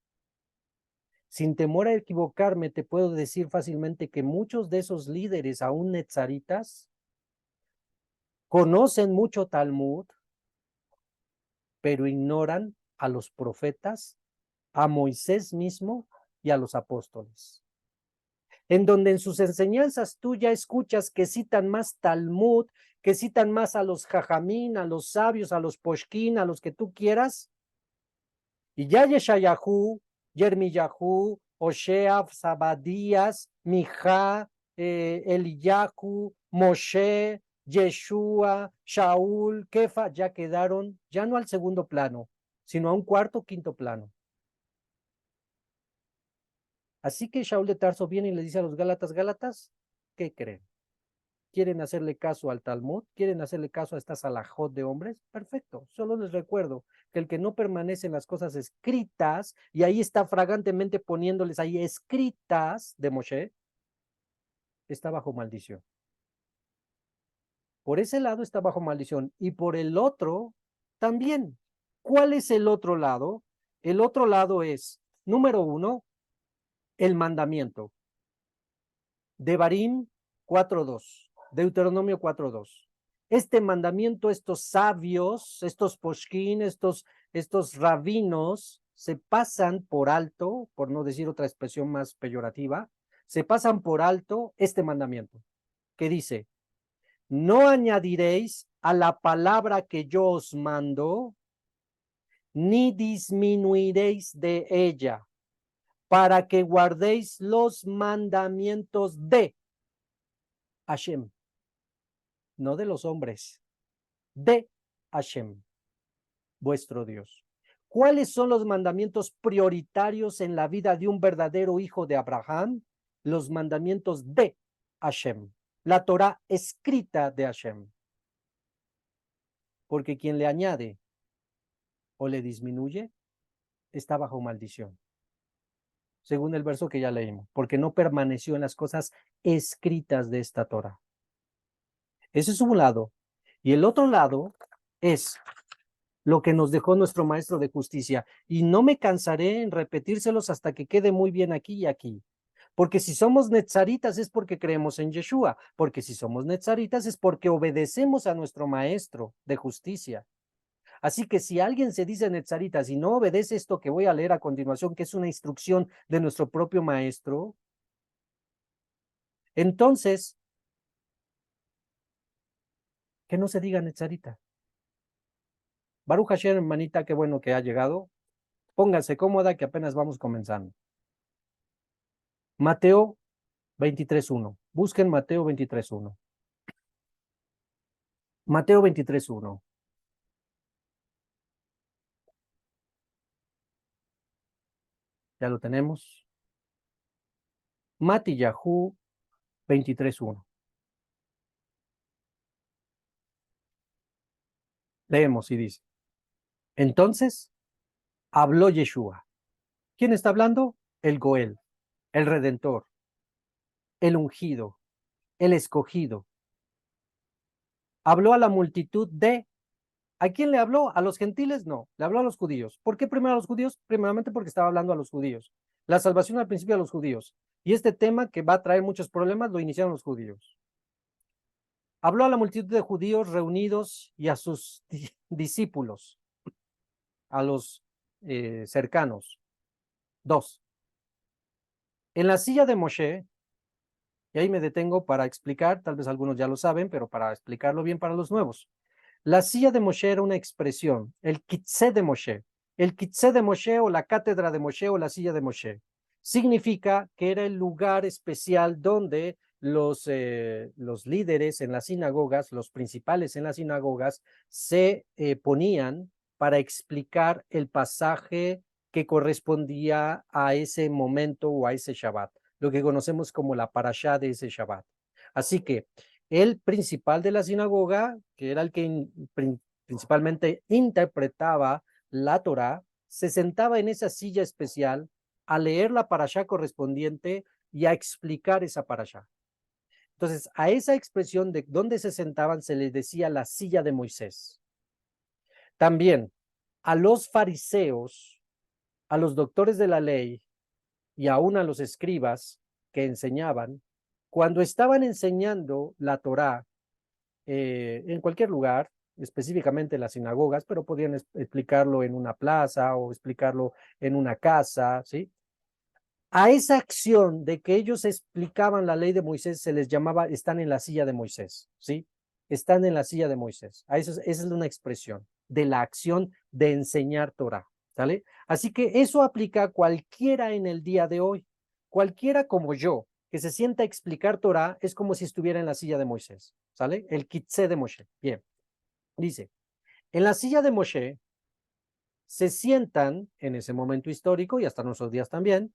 Sin temor a equivocarme, te puedo decir fácilmente que muchos de esos líderes, aún netzaritas, conocen mucho Talmud, pero ignoran a los profetas, a Moisés mismo y a los apóstoles. En donde en sus enseñanzas tú ya escuchas que citan más Talmud, que citan más a los jajamín, a los sabios, a los poshkin, a los que tú quieras, y ya Yeshayahu, Yermiyahu, Osea, Zabadías, Mijá, Eliyahu, Moshe, Yeshua, Shaul, Kefa, ya quedaron, ya no al segundo plano, sino a un cuarto, quinto plano. Así que Shaul de Tarso viene y le dice a los Gálatas, ¿qué creen? ¿Quieren hacerle caso al Talmud? ¿Quieren hacerle caso a estas alajot de hombres? Perfecto. Solo les recuerdo que el que no permanece en las cosas escritas, y ahí está fragantemente poniéndoles ahí escritas de Moshe, está bajo maldición. Por ese lado está bajo maldición. Y por el otro, también. ¿Cuál es el otro lado? El otro lado es, número 1, el mandamiento. Devarim 4:2. Deuteronomio 4:2. Este mandamiento, estos sabios, estos poshkin, estos rabinos, se pasan por alto, por no decir otra expresión más peyorativa, se pasan por alto este mandamiento, que dice, no añadiréis a la palabra que yo os mando, ni disminuiréis de ella, para que guardéis los mandamientos de Hashem, no de los hombres, de Hashem, vuestro Dios. ¿Cuáles son los mandamientos prioritarios en la vida de un verdadero hijo de Abraham? Los mandamientos de Hashem, la Torah escrita de Hashem. Porque quien le añade o le disminuye, está bajo maldición. Según el verso que ya leímos, porque no permaneció en las cosas escritas de esta Torah. Ese es un lado. Y el otro lado es lo que nos dejó nuestro maestro de justicia. Y no me cansaré en repetírselos hasta que quede muy bien aquí y aquí. Porque si somos netzaritas es porque creemos en Yeshua. Porque si somos netzaritas es porque obedecemos a nuestro maestro de justicia. Así que si alguien se dice netzaritas y no obedece esto que voy a leer a continuación, que es una instrucción de nuestro propio maestro, entonces, que no se diga netzarita. Baruch Hashem, hermanita, qué bueno que ha llegado. Póngase cómoda que apenas vamos comenzando. Mateo 23:1. Busquen Mateo 23:1. Mateo 23:1. Ya lo tenemos. Matillahu 23:1. Leemos y dice. Entonces habló Yeshua. ¿Quién está hablando? El Goel, el Redentor, el ungido, el escogido. Habló a la multitud de... ¿A quién le habló? ¿A los gentiles? No, le habló a los judíos. ¿Por qué primero a los judíos? Primeramente porque estaba hablando a los judíos. La salvación al principio a los judíos. Y este tema que va a traer muchos problemas lo iniciaron los judíos. Habló a la multitud de judíos reunidos y a sus discípulos, a los cercanos. 2. En la silla de Moshe, y ahí me detengo para explicar, tal vez algunos ya lo saben, pero para explicarlo bien para los nuevos. La silla de Moshe era una expresión, el kitzé de Moshe. El kitzé de Moshe o la cátedra de Moshe o la silla de Moshe. Significa que era el lugar especial donde los líderes en las sinagogas, los principales en las sinagogas, se ponían para explicar el pasaje que correspondía a ese momento o a ese Shabbat, lo que conocemos como la parashá de ese Shabbat. Así que el principal de la sinagoga, que era el que principalmente interpretaba la Torá, se sentaba en esa silla especial a leer la parashá correspondiente y a explicar esa parashá. Entonces, a esa expresión de dónde se sentaban se les decía la silla de Moisés. También a los fariseos, a los doctores de la ley y aún a los escribas que enseñaban, cuando estaban enseñando la Torá en cualquier lugar, específicamente en las sinagogas, pero podían explicarlo en una plaza o explicarlo en una casa, ¿sí? A esa acción de que ellos explicaban la ley de Moisés se les llamaba, están en la silla de Moisés, ¿sí? Están en la silla de Moisés. Esa es una expresión de la acción de enseñar Torah, ¿sale? Así que eso aplica a cualquiera en el día de hoy. Cualquiera como yo, que se sienta a explicar Torah, es como si estuviera en la silla de Moisés, ¿sale? El kitzé de Moshe. Bien, dice, en la silla de Moshe se sientan en ese momento histórico y hasta nuestros días también,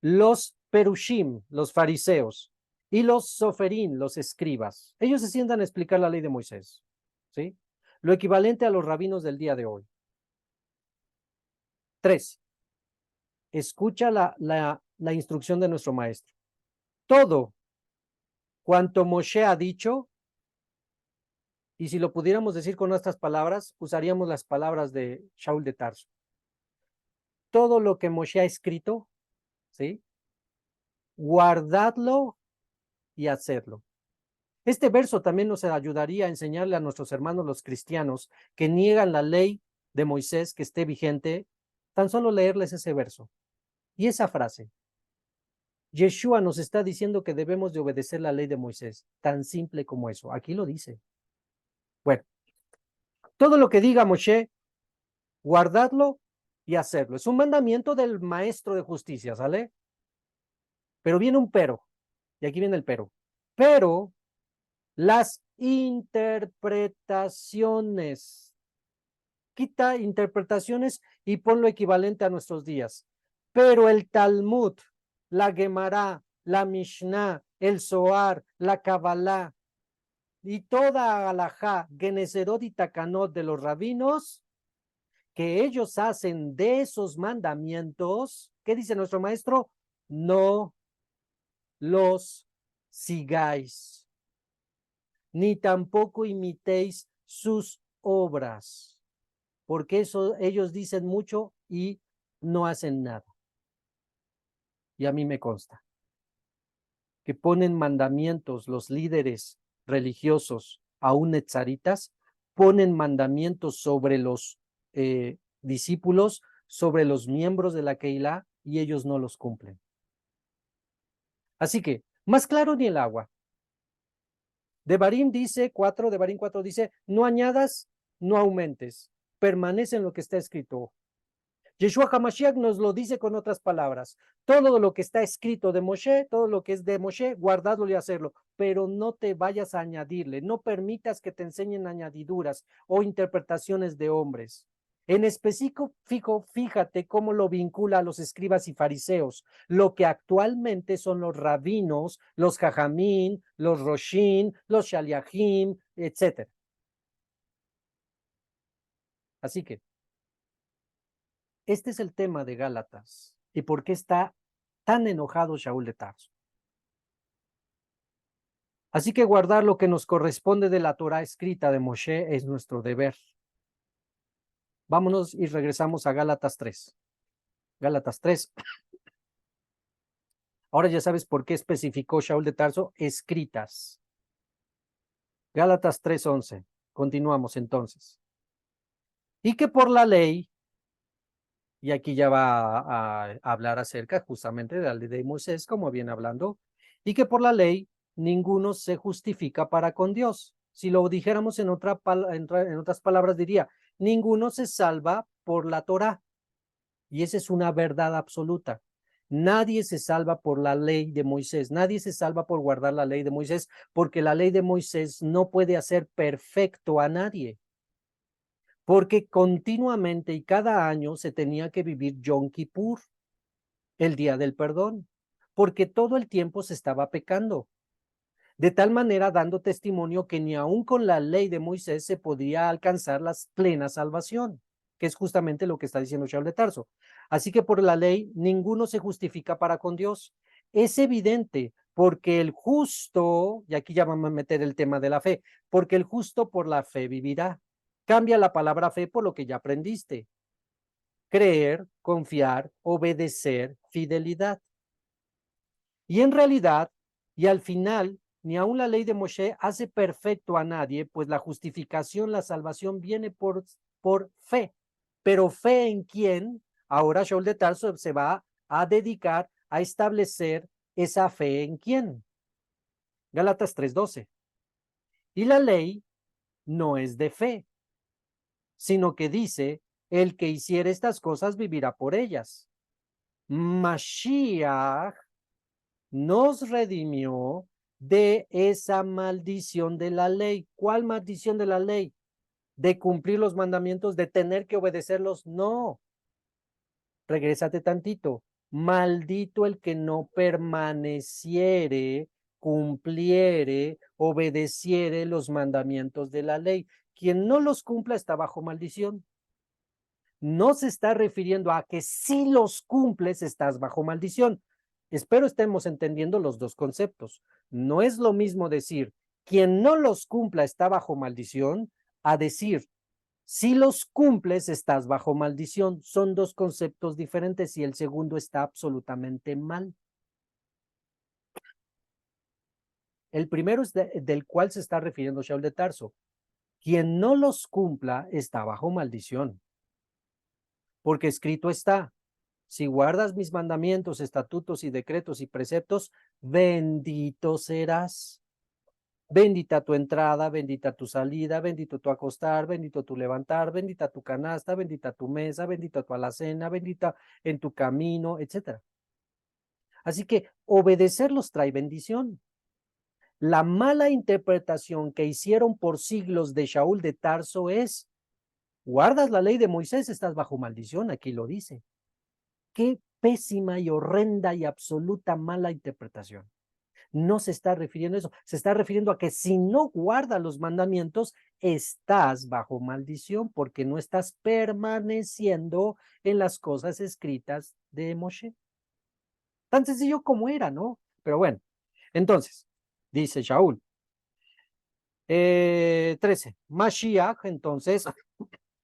los perushim, los fariseos, y los soferín, los escribas. Ellos se sientan a explicar la ley de Moisés, ¿sí? Lo equivalente a los rabinos del día de hoy. 3. Escucha la instrucción de nuestro maestro. Todo cuanto Moshe ha dicho, y si lo pudiéramos decir con nuestras palabras, usaríamos las palabras de Shaul de Tarso. Todo lo que Moshe ha escrito, ¿sí? Guardadlo y hacedlo. Este verso también nos ayudaría a enseñarle a nuestros hermanos los cristianos que niegan la ley de Moisés que esté vigente, tan solo leerles ese verso y esa frase. Yeshua nos está diciendo que debemos de obedecer la ley de Moisés, tan simple como eso. Aquí lo dice. Bueno, todo lo que diga Moshe, guardadlo y hacerlo. Es un mandamiento del maestro de justicia, ¿sale? Pero viene un pero, y aquí viene el pero. Pero las interpretaciones, quita interpretaciones y ponlo equivalente a nuestros días. Pero el Talmud, la Gemara, la Mishnah, el Zohar, la Kabbalah y toda Alajá, Geneserot y Takanot de los rabinos, que ellos hacen de esos mandamientos, ¿qué dice nuestro maestro? No los sigáis, ni tampoco imitéis sus obras, porque eso ellos dicen mucho y no hacen nada. Y a mí me consta que ponen mandamientos los líderes religiosos, aún netzaritas, ponen mandamientos sobre los discípulos, sobre los miembros de la Keilah, y ellos no los cumplen. Así que, más claro ni el agua. Devarim dice 4, Devarim 4 dice, no añadas, no aumentes. permanece en lo que está escrito. Yeshua HaMashiach nos lo dice con otras palabras. Todo lo que está escrito de Moshe, todo lo que es de Moshe, guardadlo y hacerlo, pero no te vayas a añadirle, no permitas que te enseñen añadiduras o interpretaciones de hombres. En específico, fíjate cómo lo vincula a los escribas y fariseos, lo que actualmente son los rabinos, los jajamín, los roshin, los shaliachim, etc. Así que este es el tema de Gálatas y por qué está tan enojado Shaul de Tarso. Así que guardar lo que nos corresponde de la Torá escrita de Moshe es nuestro deber. Vámonos y regresamos a Gálatas 3. Gálatas 3. Ahora ya sabes por qué especificó Shaul de Tarso escritas. Gálatas 3:11. Continuamos entonces. Y que por la ley, y aquí ya va a hablar acerca justamente de la ley de Moisés, como viene hablando, y que por la ley ninguno se justifica para con Dios. Si lo dijéramos en otras palabras, diría, ninguno se salva por la Torá. Y esa es una verdad absoluta. Nadie se salva por la ley de Moisés. Nadie se salva por guardar la ley de Moisés, porque la ley de Moisés no puede hacer perfecto a nadie. Porque continuamente y cada año se tenía que vivir Yom Kippur, el día del perdón, porque todo el tiempo se estaba pecando. De tal manera dando testimonio que ni aun con la ley de Moisés se podía alcanzar la plena salvación, que es justamente lo que está diciendo Shaul de Tarso. Así que por la ley ninguno se justifica para con Dios. Es evidente, porque el justo, y aquí ya vamos a meter el tema de la fe, porque el justo por la fe vivirá. Cambia la palabra fe por lo que ya aprendiste. Creer, confiar, obedecer, fidelidad. Y en realidad, y al final, ni aun la ley de Moshe hace perfecto a nadie, pues la justificación, la salvación viene por fe. Pero fe en quién, ahora Shaul de Tarso se va a dedicar a establecer esa fe en quién. Gálatas 3:12. Y la ley no es de fe, sino que dice, el que hiciere estas cosas vivirá por ellas. Mashiach nos redimió de esa maldición de la ley. ¿Cuál maldición de la ley? ¿De cumplir los mandamientos, de tener que obedecerlos? No. Regrésate tantito. Maldito el que no permaneciere, cumpliere, obedeciere los mandamientos de la ley. Quien no los cumpla está bajo maldición. No se está refiriendo a que si los cumples estás bajo maldición. Espero estemos entendiendo los dos conceptos. No es lo mismo decir quien no los cumpla está bajo maldición a decir si los cumples estás bajo maldición. Son dos conceptos diferentes y el segundo está absolutamente mal. El primero es del cual se está refiriendo Shaul de Tarso. Quien no los cumpla está bajo maldición. Porque escrito está, si guardas mis mandamientos, estatutos y decretos y preceptos, bendito serás. Bendita tu entrada, bendita tu salida, bendito tu acostar, bendito tu levantar, bendita tu canasta, bendita tu mesa, bendita tu alacena, bendita en tu camino, etc. Así que obedecerlos trae bendición. La mala interpretación que hicieron por siglos de Shaul de Tarso es, guardas la ley de Moisés, estás bajo maldición, aquí lo dice. Qué pésima y horrenda y absoluta mala interpretación. No se está refiriendo a eso, se está refiriendo a que si no guardas los mandamientos, estás bajo maldición porque no estás permaneciendo en las cosas escritas de Moshe. Tan sencillo como era, ¿no? Pero bueno, entonces, dice Shaul. 13. Mashiach, entonces,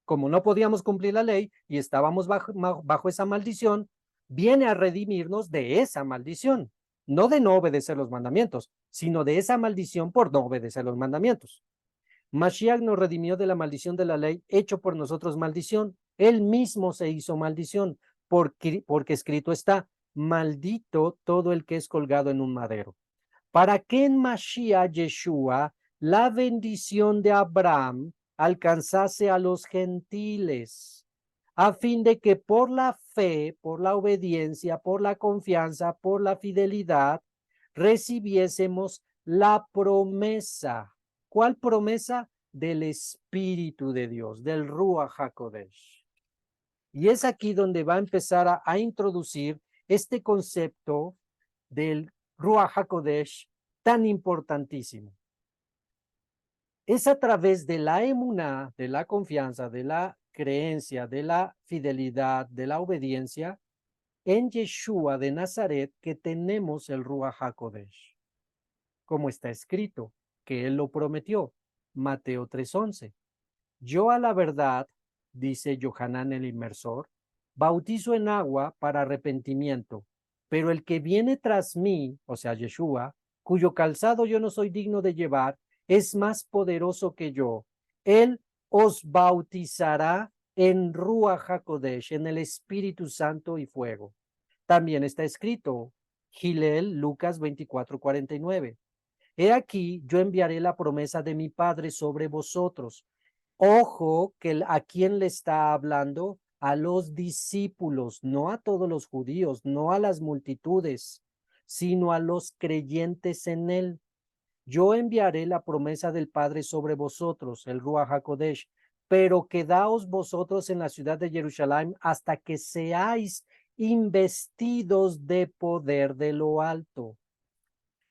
como no podíamos cumplir la ley y estábamos bajo esa maldición, viene a redimirnos de esa maldición, no de no obedecer los mandamientos, sino de esa maldición por no obedecer los mandamientos. Mashiach nos redimió de la maldición de la ley, hecho por nosotros maldición. Él mismo se hizo maldición, porque escrito está, maldito todo el que es colgado en un madero. Para que en Mashiach Yeshua la bendición de Abraham alcanzase a los gentiles, a fin de que por la fe, por la obediencia, por la confianza, por la fidelidad, recibiésemos la promesa. ¿Cuál promesa? Del Espíritu de Dios, del Ruach HaKodesh. Y es aquí donde va a empezar a introducir este concepto del Ruach HaKodesh tan importantísimo. Es a través de la emuná, de la confianza, de la creencia, de la fidelidad, de la obediencia en Yeshua de Nazaret que tenemos el Ruach HaKodesh. Como está escrito, que él lo prometió. Mateo 3:11. Yo a la verdad, dice Yohanan el inmersor, bautizo en agua para arrepentimiento, pero el que viene tras mí, o sea, Yeshua, cuyo calzado yo no soy digno de llevar, es más poderoso que yo. Él os bautizará en Ruach HaKodesh, en el Espíritu Santo y fuego. También está escrito, Gilel, Lucas 24:49. He aquí, yo enviaré la promesa de mi Padre sobre vosotros. Ojo que a quién le está hablando, a los discípulos, no a todos los judíos, no a las multitudes, sino a los creyentes en él. Yo enviaré la promesa del Padre sobre vosotros, el Ruach HaKodesh, pero quedaos vosotros en la ciudad de Jerusalén hasta que seáis investidos de poder de lo alto.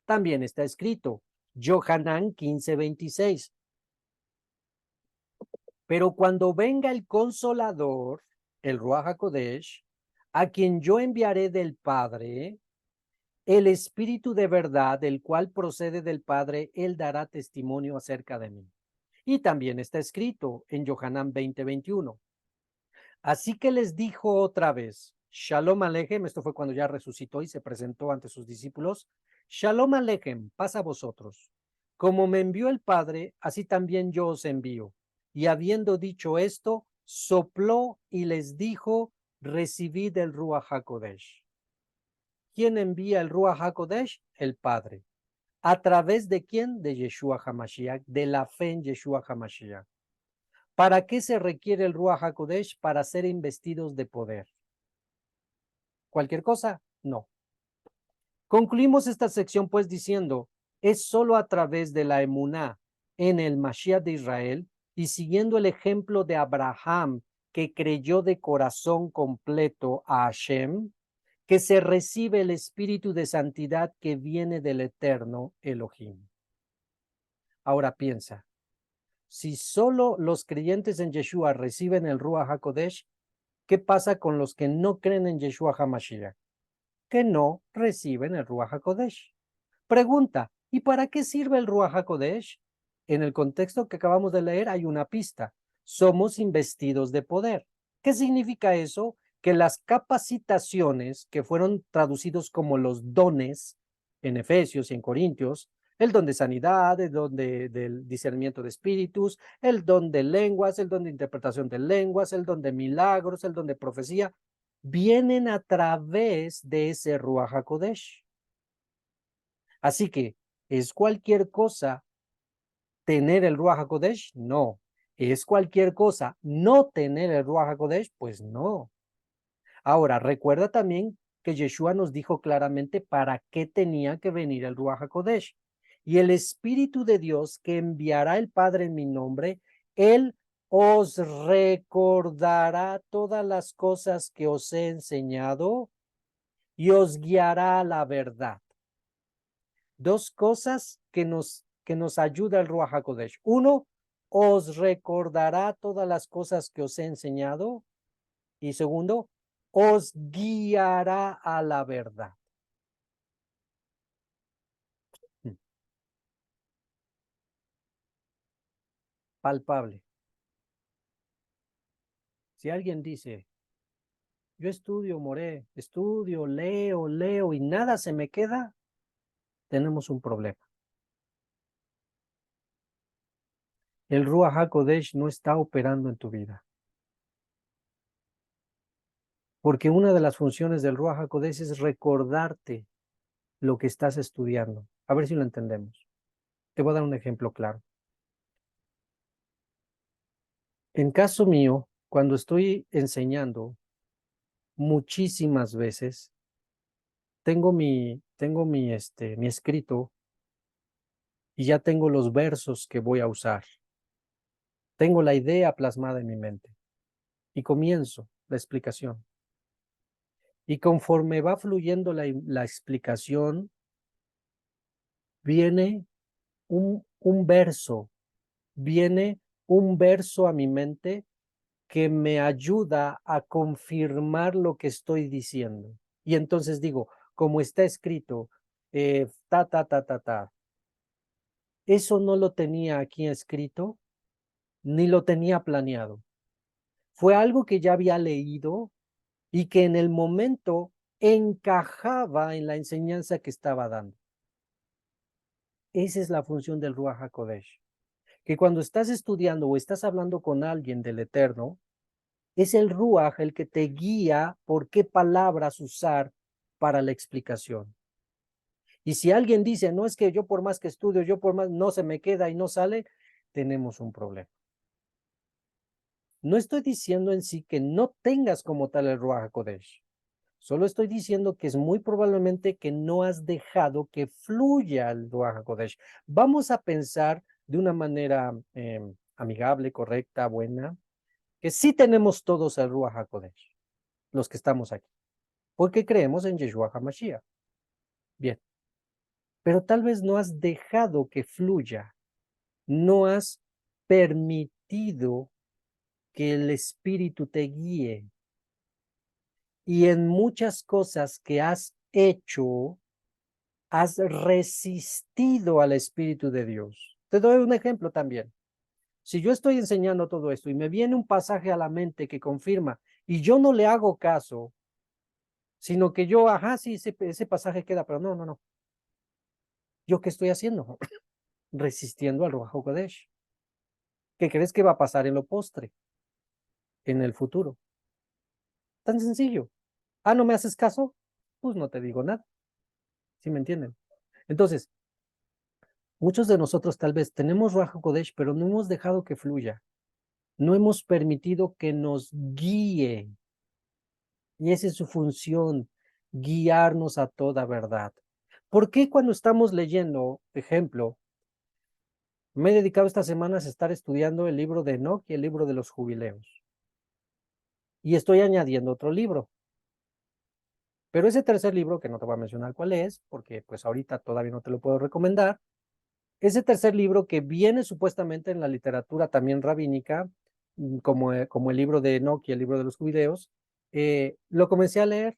También está escrito, Yohanan 15:26. Pero cuando venga el Consolador, el Ruach HaKodesh, a quien yo enviaré del Padre, el Espíritu de verdad, el cual procede del Padre, él dará testimonio acerca de mí. Y también está escrito en Yohanan 20:21. Así que les dijo otra vez, Shalom Aleichem, esto fue cuando ya resucitó y se presentó ante sus discípulos, Shalom Aleichem, paz a vosotros. Como me envió el Padre, así también yo os envío. Y habiendo dicho esto, sopló y les dijo, recibid el Ruach HaKodesh. ¿Quién envía el Ruach HaKodesh? El Padre. ¿A través de quién? De Yeshua HaMashiach, de la fe en Yeshua HaMashiach. ¿Para qué se requiere el Ruach HaKodesh? Para ser investidos de poder. ¿Cualquier cosa? No. Concluimos esta sección pues diciendo, es solo a través de la emuná en el Mashiach de Israel y siguiendo el ejemplo de Abraham que creyó de corazón completo a Hashem, que se recibe el espíritu de santidad que viene del eterno Elohim. Ahora piensa, si solo los creyentes en Yeshua reciben el Ruach HaKodesh, ¿qué pasa con los que no creen en Yeshua HaMashiach? Que no reciben el Ruach HaKodesh. Pregunta, ¿y para qué sirve el Ruach HaKodesh? En el contexto que acabamos de leer hay una pista. Somos investidos de poder. ¿Qué significa eso? Que las capacitaciones que fueron traducidos como los dones en Efesios y en Corintios, el don de sanidad, el don del discernimiento de espíritus, el don de lenguas, el don de interpretación de lenguas, el don de milagros, el don de profecía, vienen a través de ese Ruach HaKodesh. Así que, ¿es cualquier cosa tener el Ruach HaKodesh? No. ¿Es cualquier cosa no tener el Ruach HaKodesh? Pues no. Ahora, recuerda también que Yeshua nos dijo claramente para qué tenía que venir el Ruach HaKodesh. Y el Espíritu de Dios que enviará el Padre en mi nombre, Él os recordará todas las cosas que os he enseñado y os guiará a la verdad. Dos cosas que nos ayuda el Ruach HaKodesh. Uno, os recordará todas las cosas que os he enseñado. Y segundo, os guiará a la verdad. Palpable. Si alguien dice, yo estudio, Moré, estudio, leo y nada se me queda, tenemos un problema. El Ruach HaKodesh no está operando en tu vida. Porque una de las funciones del Ruach HaKodesh es recordarte lo que estás estudiando. A ver si lo entendemos. Te voy a dar un ejemplo claro. En caso mío, cuando estoy enseñando, muchísimas veces tengo mi escrito y ya tengo los versos que voy a usar. Tengo la idea plasmada en mi mente y comienzo la explicación. Y conforme va fluyendo la explicación, viene viene un verso a mi mente que me ayuda a confirmar lo que estoy diciendo. Y entonces digo, como está escrito, ta, ta, ta, ta, ta. Eso no lo tenía aquí escrito, ni lo tenía planeado. Fue algo que ya había leído y que en el momento encajaba en la enseñanza que estaba dando. Esa es la función del Ruach HaKodesh. Que cuando estás estudiando o estás hablando con alguien del Eterno, es el Ruach el que te guía por qué palabras usar para la explicación. Y si alguien dice, no es que yo por más que estudio, yo por más no se me queda y no sale, tenemos un problema. No estoy diciendo en sí que no tengas como tal el Ruach HaKodesh. Solo estoy diciendo que es muy probablemente que no has dejado que fluya el Ruach HaKodesh. Vamos a pensar de una manera amigable, correcta, buena, que sí tenemos todos el Ruach HaKodesh, los que estamos aquí, porque creemos en Yeshua HaMashiach. Bien, pero tal vez no has dejado que fluya, no has permitido que el Espíritu te guíe. Y en muchas cosas que has hecho, has resistido al Espíritu de Dios. Te doy un ejemplo también. Si yo estoy enseñando todo esto y me viene un pasaje a la mente que confirma y yo no le hago caso, sino que yo, ajá, sí, ese pasaje queda, pero no, no, no. ¿Yo qué estoy haciendo? Resistiendo al Ruach HaKodesh. ¿Qué crees que va a pasar en lo postre, en el futuro? Tan sencillo. Ah, ¿no me haces caso? Pues no te digo nada. ¿Sí me entienden? Entonces, muchos de nosotros tal vez tenemos Ruach HaKodesh, pero no hemos dejado que fluya. No hemos permitido que nos guíe. Y esa es su función, guiarnos a toda verdad. ¿Por qué cuando estamos leyendo, ejemplo, me he dedicado estas semanas a estar estudiando el libro de Enoch y el libro de los jubileos? Y estoy añadiendo otro libro. Pero ese tercer libro, que no te voy a mencionar cuál es, porque pues ahorita todavía no te lo puedo recomendar, ese tercer libro que viene supuestamente en la literatura también rabínica, como el libro de Enoch y el libro de los jubileos, lo comencé a leer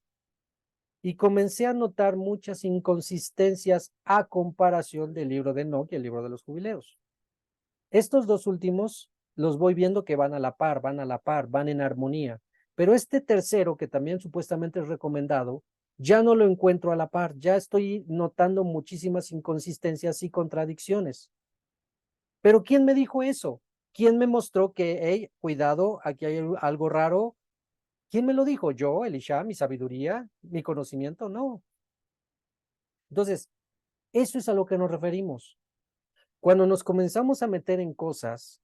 y comencé a notar muchas inconsistencias a comparación del libro de Enoch y el libro de los jubileos. Estos dos últimos los voy viendo que van a la par, van a la par, van en armonía. Pero este tercero, que también supuestamente es recomendado, ya no lo encuentro a la par. Ya estoy notando muchísimas inconsistencias y contradicciones. Pero ¿quién me dijo eso? ¿Quién me mostró que, hey, cuidado, aquí hay algo raro? ¿Quién me lo dijo? ¿Yo, Elisha, mi sabiduría, mi conocimiento? No. Entonces, eso es a lo que nos referimos. Cuando nos comenzamos a meter en cosas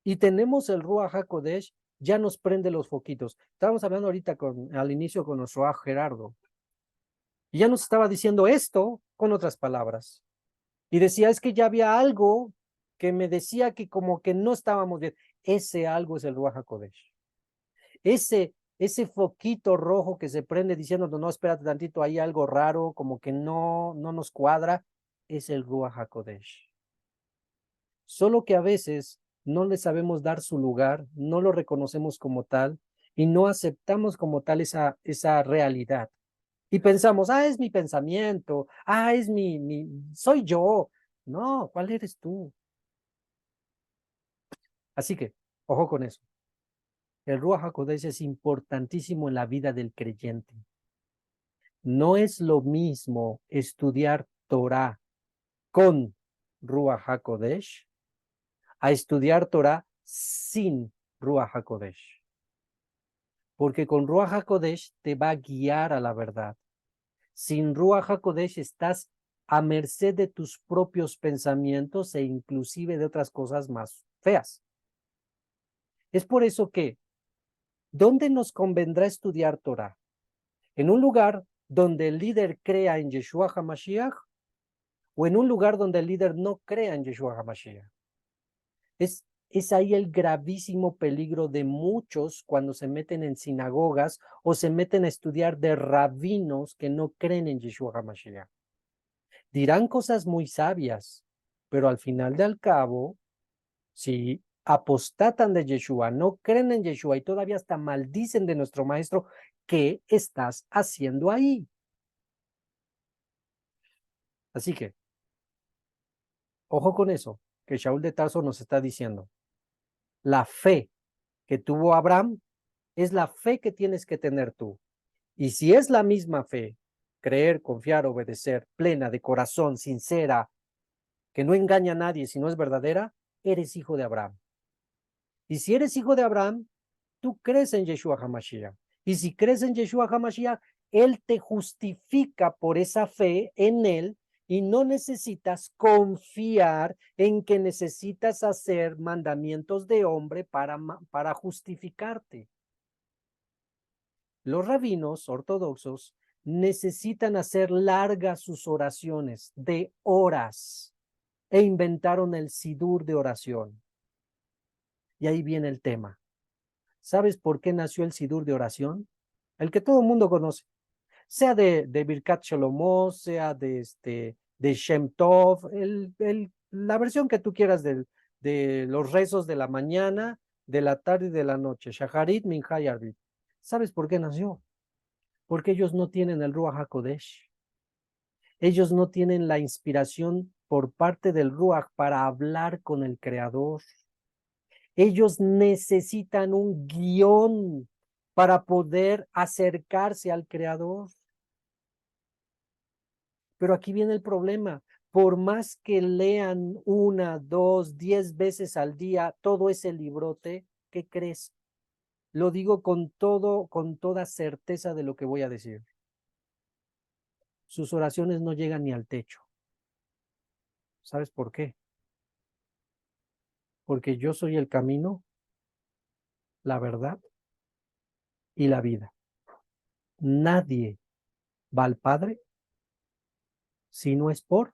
y tenemos el Ruach HaKodesh, ya nos prende los foquitos. Estábamos hablando ahorita al inicio con nuestro Gerardo, y ya nos estaba diciendo esto con otras palabras. Y decía, es que ya había algo que me decía que como que no estábamos bien. Ese algo es el Ruach HaKodesh. Ese foquito rojo que se prende diciendo, no, espérate tantito, hay algo raro, como que no nos cuadra, es el Ruach HaKodesh. Solo que a veces no le sabemos dar su lugar, no lo reconocemos como tal y no aceptamos como tal esa realidad. Y pensamos, es mi pensamiento, es soy yo. No, ¿cuál eres tú? Así que, ojo con eso. El Ruach HaKodesh es importantísimo en la vida del creyente. No es lo mismo estudiar Torah con Ruach HaKodesh a estudiar Torah sin Ruach HaKodesh. Porque con Ruach HaKodesh te va a guiar a la verdad. Sin Ruach HaKodesh estás a merced de tus propios pensamientos e inclusive de otras cosas más feas. Es por eso que, ¿dónde nos convendrá estudiar Torah? ¿En un lugar donde el líder crea en Yeshua HaMashiach o en un lugar donde el líder no crea en Yeshua HaMashiach? Es ahí el gravísimo peligro de muchos cuando se meten en sinagogas o se meten a estudiar de rabinos que no creen en Yeshua HaMashiach. Dirán cosas muy sabias, pero al final del cabo, si apostatan de Yeshua, no creen en Yeshua y todavía hasta maldicen de nuestro maestro, ¿qué estás haciendo ahí? Así que, ojo con eso, que Shaul de Tarso nos está diciendo. La fe que tuvo Abraham es la fe que tienes que tener tú. Y si es la misma fe, creer, confiar, obedecer, plena, de corazón, sincera, que no engaña a nadie, si no es verdadera, eres hijo de Abraham. Y si eres hijo de Abraham, tú crees en Yeshua HaMashiach. Y si crees en Yeshua HaMashiach, Él te justifica por esa fe en Él y no necesitas confiar en que necesitas hacer mandamientos de hombre para justificarte. Los rabinos ortodoxos necesitan hacer largas sus oraciones de horas e inventaron el sidur de oración. Y ahí viene el tema. ¿Sabes por qué nació el sidur de oración? El que todo el mundo conoce. Sea de Birkat Shlomo, sea de Shem Tov, la versión que tú quieras de los rezos de la mañana, de la tarde y de la noche. Shacharit, Mincha y Arvit. ¿Sabes por qué nació? Porque ellos no tienen el Ruach HaKodesh. Ellos no tienen la inspiración por parte del Ruach para hablar con el Creador. Ellos necesitan un guión para poder acercarse al Creador. Pero aquí viene el problema. Por más que lean 1, 2, 10 veces al día todo ese librote, ¿qué crees? Lo digo con toda certeza de lo que voy a decir. Sus oraciones no llegan ni al techo. ¿Sabes por qué? Porque yo soy el camino, la verdad y la vida. Nadie va al Padre si no es por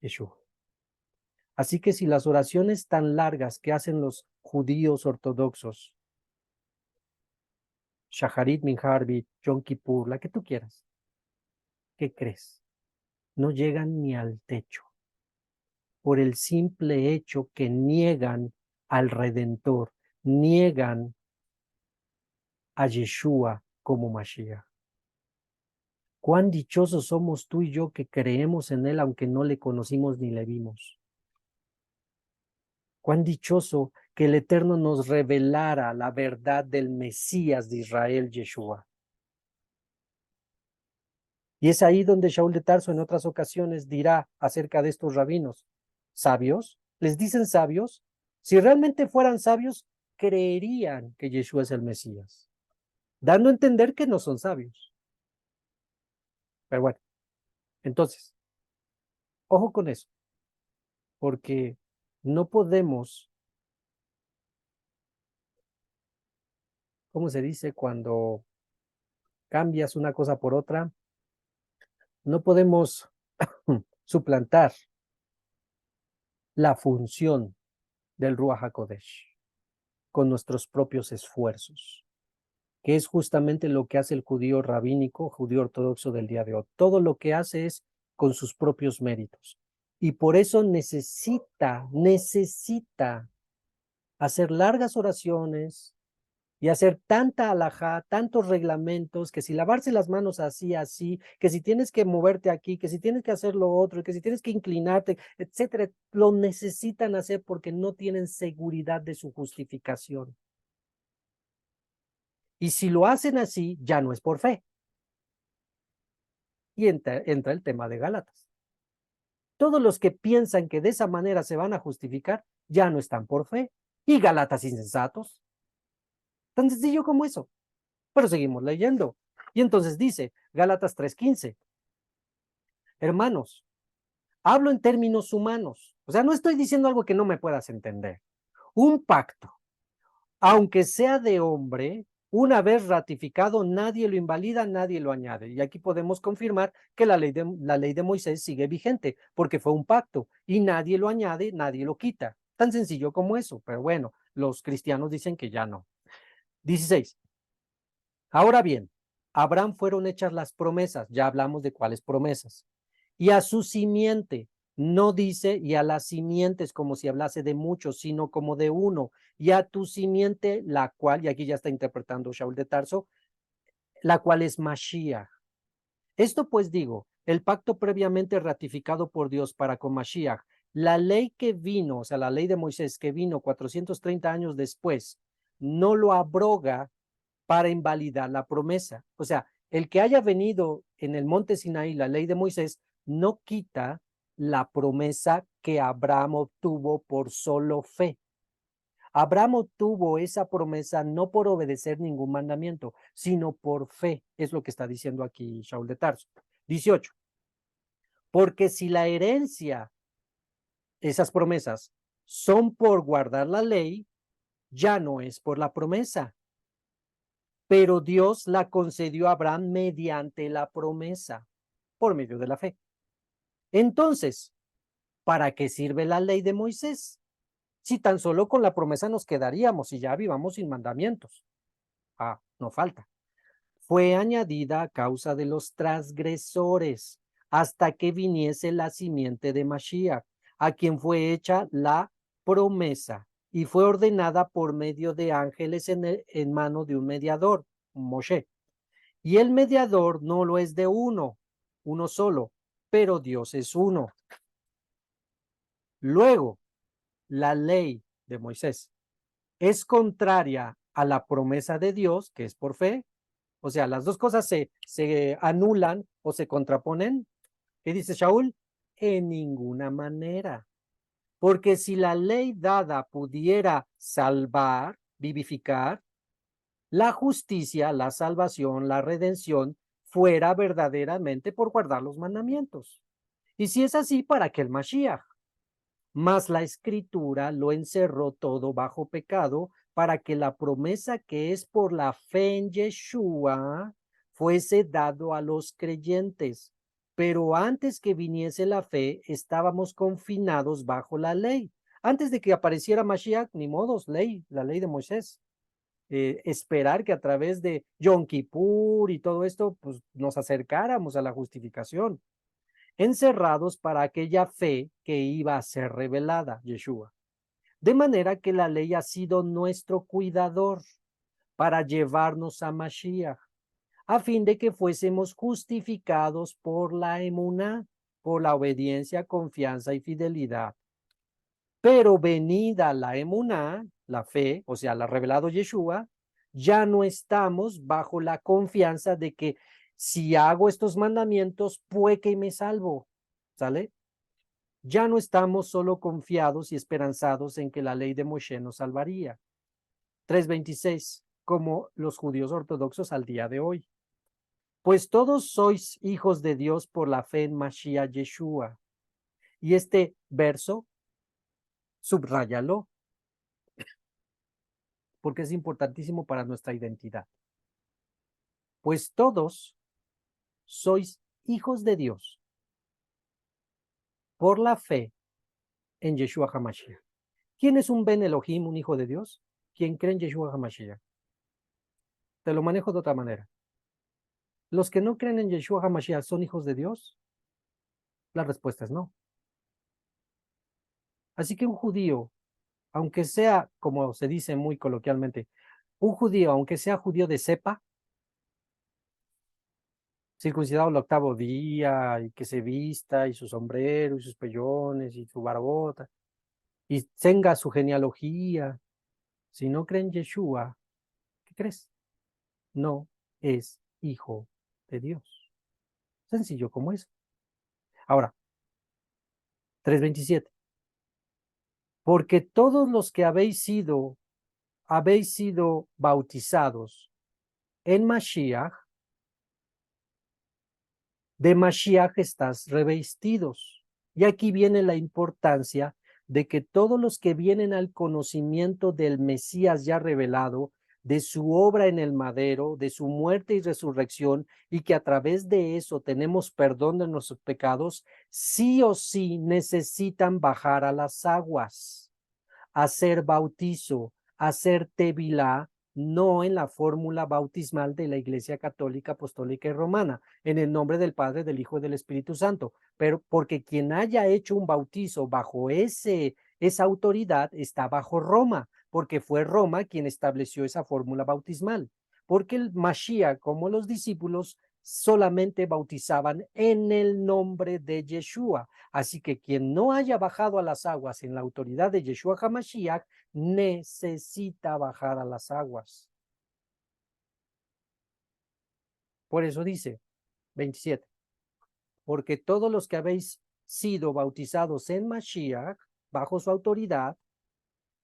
Yeshua. Así que si las oraciones tan largas que hacen los judíos ortodoxos, Shacharit, Mincha, Arvit, Yom Kippur, la que tú quieras, ¿qué crees? No llegan ni al techo por el simple hecho que niegan al Redentor, niegan a Yeshua como Mashiach. Cuán dichosos somos tú y yo que creemos en Él aunque no le conocimos ni le vimos. Cuán dichoso que el Eterno nos revelara la verdad del Mesías de Israel, Yeshua. Y es ahí donde Shaul de Tarso en otras ocasiones dirá acerca de estos rabinos, ¿sabios? ¿Les dicen sabios? Si realmente fueran sabios, creerían que Yeshua es el Mesías, dando a entender que no son sabios. Pero bueno, entonces, ojo con eso, porque no podemos, ¿cómo se dice? Cuando cambias una cosa por otra, no podemos suplantar la función del Ruach HaKodesh con nuestros propios esfuerzos, que es justamente lo que hace el judío rabínico, judío ortodoxo del día de hoy. Todo lo que hace es con sus propios méritos. Y por eso necesita hacer largas oraciones y hacer tanta alajá, tantos reglamentos, que si lavarse las manos así, así, que si tienes que moverte aquí, que si tienes que hacer lo otro, que si tienes que inclinarte, etcétera, lo necesitan hacer porque no tienen seguridad de su justificación. Y si lo hacen así, ya no es por fe. Y entra el tema de Gálatas. Todos los que piensan que de esa manera se van a justificar, ya no están por fe. Y Gálatas insensatos. Tan sencillo como eso. Pero seguimos leyendo. Y entonces dice, Gálatas 3:15, hermanos, hablo en términos humanos. O sea, no estoy diciendo algo que no me puedas entender. Un pacto aunque sea de hombre, una vez ratificado, nadie lo invalida, nadie lo añade. Y aquí podemos confirmar que la ley de Moisés sigue vigente, porque fue un pacto, y nadie lo añade, nadie lo quita. Tan sencillo como eso, pero bueno, los cristianos dicen que ya no. 16. Ahora bien, a Abraham fueron hechas las promesas, ya hablamos de cuáles promesas, y a su simiente, no dice y a las simientes como si hablase de muchos, sino como de uno, y a tu simiente, la cual, y aquí ya está interpretando Shaul de Tarso, la cual es Mashiach. Esto pues digo, el pacto previamente ratificado por Dios para con Mashiach, la ley que vino, o sea, la ley de Moisés que vino 430 años después, no lo abroga para invalidar la promesa. O sea, el que haya venido en el monte Sinaí, la ley de Moisés, no quita la promesa que Abraham obtuvo por solo fe. Abraham obtuvo esa promesa no por obedecer ningún mandamiento, sino por fe. Es lo que está diciendo aquí Shaul de Tarso. 18. Porque si la herencia, esas promesas, son por guardar la ley, ya no es por la promesa, pero Dios la concedió a Abraham mediante la promesa, por medio de la fe. Entonces, ¿para qué sirve la ley de Moisés? Si tan solo con la promesa nos quedaríamos y ya vivamos sin mandamientos. Ah, no falta. Fue añadida a causa de los transgresores, hasta que viniese la simiente de Mashiach, a quien fue hecha la promesa, y fue ordenada por medio de ángeles en mano de un mediador, Moshe. Y el mediador no lo es de uno solo, pero Dios es uno. Luego, la ley de Moisés es contraria a la promesa de Dios, que es por fe. O sea, las dos cosas se anulan o se contraponen. ¿Qué dice Shaul? En ninguna manera. Porque si la ley dada pudiera salvar, vivificar, la justicia, la salvación, la redención fuera verdaderamente por guardar los mandamientos. Y si es así, ¿para qué el Mashiach? Mas la escritura lo encerró todo bajo pecado para que la promesa que es por la fe en Yeshua fuese dado a los creyentes. Pero antes que viniese la fe, estábamos confinados bajo la ley. Antes de que apareciera Mashiach, ni modos, ley, la ley de Moisés. Esperar que a través de Yom Kippur y todo esto, pues nos acercáramos a la justificación, encerrados para aquella fe que iba a ser revelada, Yeshua. De manera que la ley ha sido nuestro cuidador para llevarnos a Mashiach, a fin de que fuésemos justificados por la emuná, por la obediencia, confianza y fidelidad. Pero venida la emuná, la fe, o sea, la revelado Yeshua, ya no estamos bajo la confianza de que si hago estos mandamientos, puede que me salvo, ¿sale? Ya no estamos solo confiados y esperanzados en que la ley de Moshe nos salvaría. 3:26, como los judíos ortodoxos al día de hoy. Pues todos sois hijos de Dios por la fe en Mashiach Yeshua. Y este verso, subráyalo, porque es importantísimo para nuestra identidad. Pues todos sois hijos de Dios por la fe en Yeshua HaMashiach. ¿Quién es un Ben Elohim, un hijo de Dios? ¿Quién cree en Yeshua HaMashiach? Te lo manejo de otra manera. ¿Los que no creen en Yeshua HaMashiach son hijos de Dios? La respuesta es no. Así que un judío, aunque sea, como se dice muy coloquialmente, un judío, aunque sea judío de cepa, circuncidado el 8º día, y que se vista, y su sombrero, y sus pellones, y su barbota, y tenga su genealogía, si no cree en Yeshua, ¿qué crees? No es hijo de Dios. Sencillo como eso. Ahora, 3:27. Porque todos los que habéis sido bautizados en Mashiach, de Mashiach estás revestidos. Y aquí viene la importancia de que todos los que vienen al conocimiento del Mesías ya revelado, de su obra en el madero, de su muerte y resurrección, y que a través de eso tenemos perdón de nuestros pecados, sí o sí necesitan bajar a las aguas, hacer bautizo, hacer tevilá, no en la fórmula bautismal de la Iglesia Católica, Apostólica y Romana, en el nombre del Padre, del Hijo y del Espíritu Santo, pero porque quien haya hecho un bautizo bajo esa autoridad está bajo Roma, porque fue Roma quien estableció esa fórmula bautismal, porque el Mashiach, como los discípulos, solamente bautizaban en el nombre de Yeshua. Así que quien no haya bajado a las aguas en la autoridad de Yeshua HaMashiach necesita bajar a las aguas. Por eso dice 27, porque todos los que habéis sido bautizados en Mashiach, bajo su autoridad,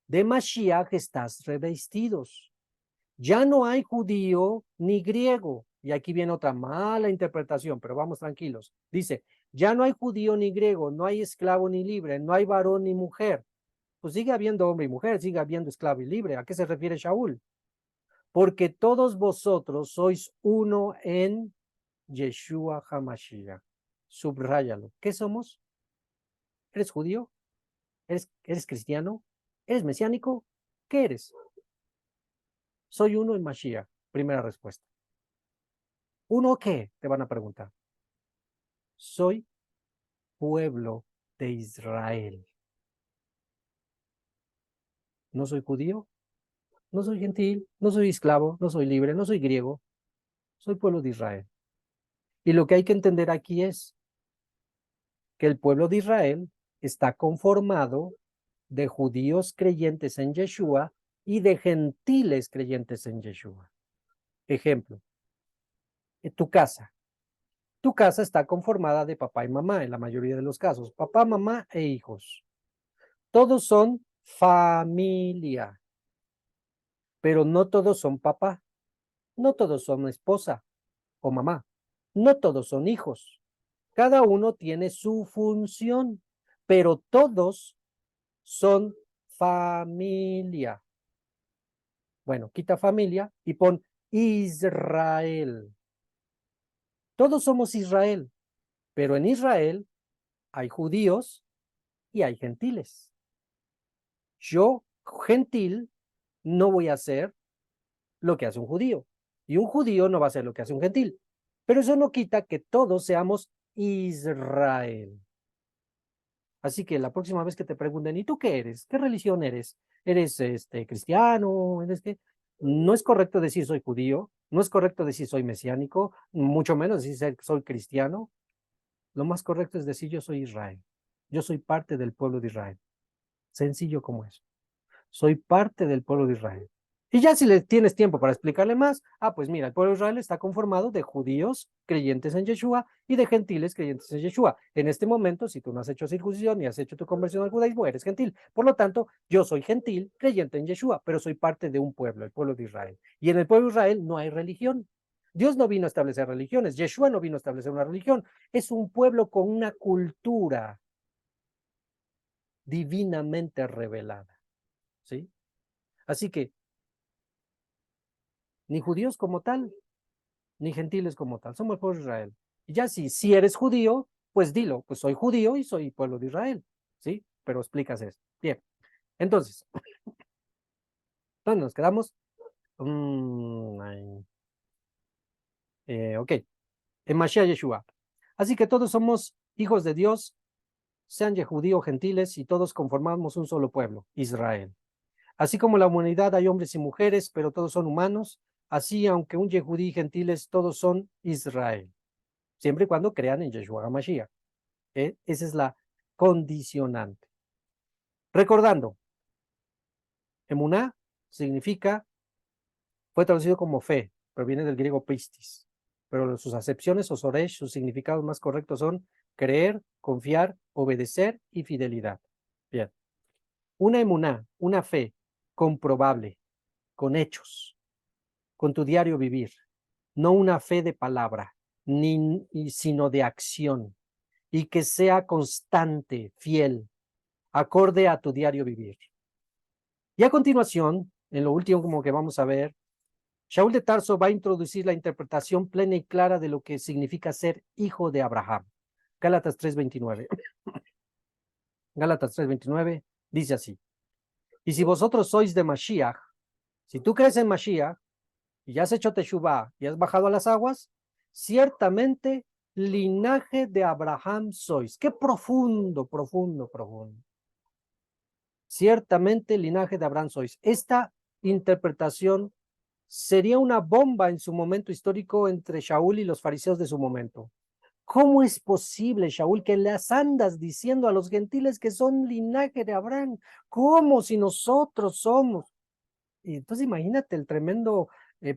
de Mashiach estás revestidos. Ya no hay judío ni griego. Y aquí viene otra mala interpretación, pero vamos tranquilos. Dice, ya no hay judío ni griego, no hay esclavo ni libre, no hay varón ni mujer. Pues sigue habiendo hombre y mujer, sigue habiendo esclavo y libre. ¿A qué se refiere Shaul? Porque todos vosotros sois uno en Yeshua HaMashiach. Subráyalo. ¿Qué somos? ¿Eres judío? ¿Eres cristiano? ¿Eres mesiánico? ¿Qué eres? Soy uno en Mashiach. Primera respuesta. ¿Uno qué? Te van a preguntar. Soy pueblo de Israel. No soy judío, no soy gentil, no soy esclavo, no soy libre, no soy griego. Soy pueblo de Israel. Y lo que hay que entender aquí es que el pueblo de Israel está conformado de judíos creyentes en Yeshua y de gentiles creyentes en Yeshua. Ejemplo, tu casa. Tu casa está conformada de papá y mamá en la mayoría de los casos. Papá, mamá e hijos. Todos son familia, pero no todos son papá, no todos son esposa o mamá, no todos son hijos. Cada uno tiene su función, pero todos son familia. Bueno, quita familia y pon Israel. Todos somos Israel, pero en Israel hay judíos y hay gentiles. Yo, gentil, no voy a hacer lo que hace un judío, y un judío no va a hacer lo que hace un gentil. Pero eso no quita que todos seamos Israel. Así que la próxima vez que te pregunten, ¿y tú qué eres? ¿Qué religión eres? ¿Eres cristiano? ¿Eres qué? No es correcto decir soy judío, no es correcto decir soy mesiánico, mucho menos decir soy cristiano. Lo más correcto es decir yo soy Israel. Yo soy parte del pueblo de Israel. Sencillo como eso. Soy parte del pueblo de Israel. Y ya si le tienes tiempo para explicarle más, pues mira, el pueblo de Israel está conformado de judíos creyentes en Yeshua y de gentiles creyentes en Yeshua. En este momento, si tú no has hecho circuncisión ni has hecho tu conversión al judaísmo, eres gentil. Por lo tanto, yo soy gentil creyente en Yeshua, pero soy parte de un pueblo, el pueblo de Israel. Y en el pueblo de Israel no hay religión. Dios no vino a establecer religiones, Yeshua no vino a establecer una religión. Es un pueblo con una cultura divinamente revelada. ¿Sí? Así que ni judíos como tal, ni gentiles como tal. Somos el pueblo de Israel. Y ya si eres judío, pues dilo, pues soy judío y soy pueblo de Israel. ¿Sí? Pero explicas esto. Bien. Entonces, ¿dónde nos quedamos? Ok. En Mashiach Yeshua. Así que todos somos hijos de Dios, sean judíos o gentiles, y todos conformamos un solo pueblo, Israel. Así como en la humanidad hay hombres y mujeres, pero todos son humanos, así aunque un Yehudí y gentiles, todos son Israel. Siempre y cuando crean en Yeshua HaMashiach. Esa es la condicionante. Recordando, emuná significa, fue traducido como fe, pero viene del griego pistis. Pero sus acepciones o soresh, sus significados más correctos son creer, confiar, obedecer y fidelidad. Bien. Una emuná, una fe comprobable, con hechos, con tu diario vivir. No una fe de palabra, sino de acción. Y que sea constante, fiel, acorde a tu diario vivir. Y a continuación, en lo último como que vamos a ver, Shaul de Tarso va a introducir la interpretación plena y clara de lo que significa ser hijo de Abraham. Gálatas 3:29. Gálatas 3:29 dice así: y si vosotros sois de Mashiach, si tú crees en Mashiach, y ya has hecho Teshuvah y has bajado a las aguas, ciertamente linaje de Abraham sois. Qué profundo, profundo, profundo. Ciertamente linaje de Abraham sois. Esta interpretación sería una bomba en su momento histórico entre Shaul y los fariseos de su momento. ¿Cómo es posible, Shaul, que les andas diciendo a los gentiles que son linaje de Abraham? ¿Cómo si nosotros somos? Y entonces imagínate el tremendo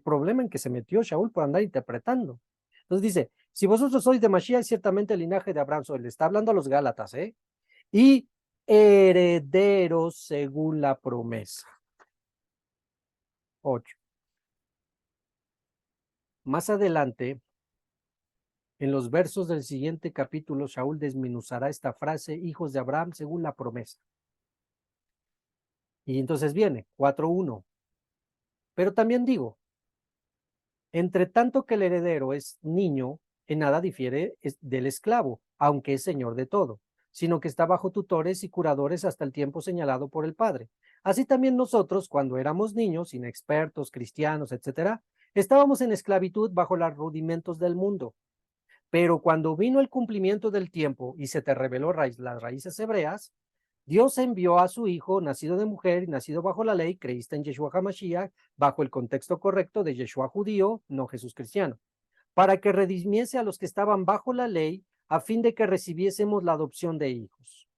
problema en que se metió Shaul por andar interpretando. Entonces dice, si vosotros sois de Mashiach, ciertamente el linaje de Abraham sois. Le está hablando a los Gálatas, ¿eh? Y herederos según la promesa. 8. Más adelante, en los versos del siguiente capítulo, Shaul desmenuzará esta frase, hijos de Abraham según la promesa. Y entonces viene, 4:1. Pero también digo, entre tanto que el heredero es niño, en nada difiere del esclavo, aunque es señor de todo, sino que está bajo tutores y curadores hasta el tiempo señalado por el Padre. Así también nosotros, cuando éramos niños, inexpertos, cristianos, etcétera, estábamos en esclavitud bajo los rudimentos del mundo. Pero cuando vino el cumplimiento del tiempo y se te reveló las raíces hebreas, Dios envió a su hijo, nacido de mujer y nacido bajo la ley, creíste en Yeshua HaMashiach, bajo el contexto correcto de Yeshua judío, no Jesús cristiano, para que redimiese a los que estaban bajo la ley, a fin de que recibiésemos la adopción de hijos.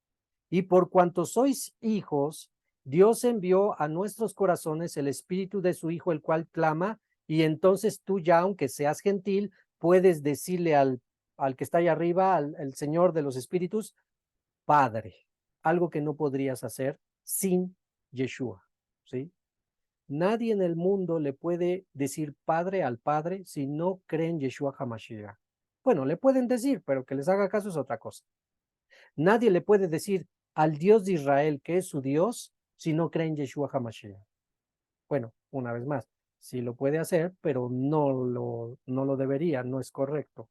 Y por cuanto sois hijos, Dios envió a nuestros corazones el espíritu de su Hijo, el cual clama, y entonces tú ya, aunque seas gentil, puedes decirle al que está allá arriba, al Señor de los espíritus, Padre, algo que no podrías hacer sin Yeshua, ¿sí? Nadie en el mundo le puede decir Padre al Padre si no cree en Yeshua HaMashiach. Bueno, le pueden decir, pero que les haga caso es otra cosa. Nadie le puede decir al Dios de Israel que es su Dios si no cree en Yeshua HaMashiach. Bueno, una vez más, sí lo puede hacer, pero no lo debería, no es correcto.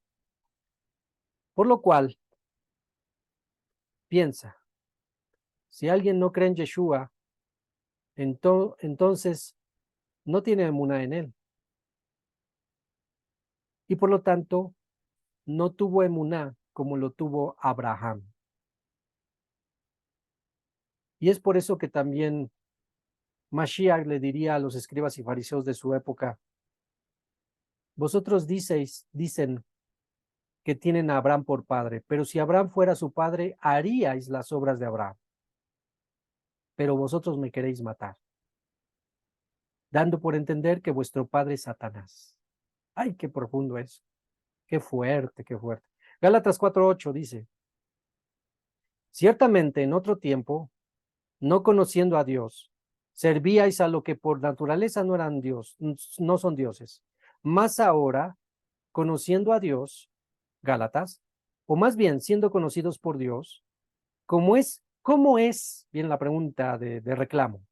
Por lo cual, piensa, si alguien no cree en Yeshua, entonces no tiene emuná en él. Y por lo tanto, no tuvo emuná como lo tuvo Abraham. Y es por eso que también Mashiach le diría a los escribas y fariseos de su época, vosotros dicen que tienen a Abraham por padre, pero si Abraham fuera su padre, haríais las obras de Abraham. Pero vosotros me queréis matar, dando por entender que vuestro padre es Satanás. Ay, qué profundo es. Qué fuerte, qué fuerte. Gálatas 4:8 dice, ciertamente en otro tiempo, no conociendo a Dios, servíais a lo que por naturaleza no eran Dios, no son dioses. Mas ahora, conociendo a Dios, Gálatas, o más bien siendo conocidos por Dios, ¿cómo es, bien la pregunta de reclamo,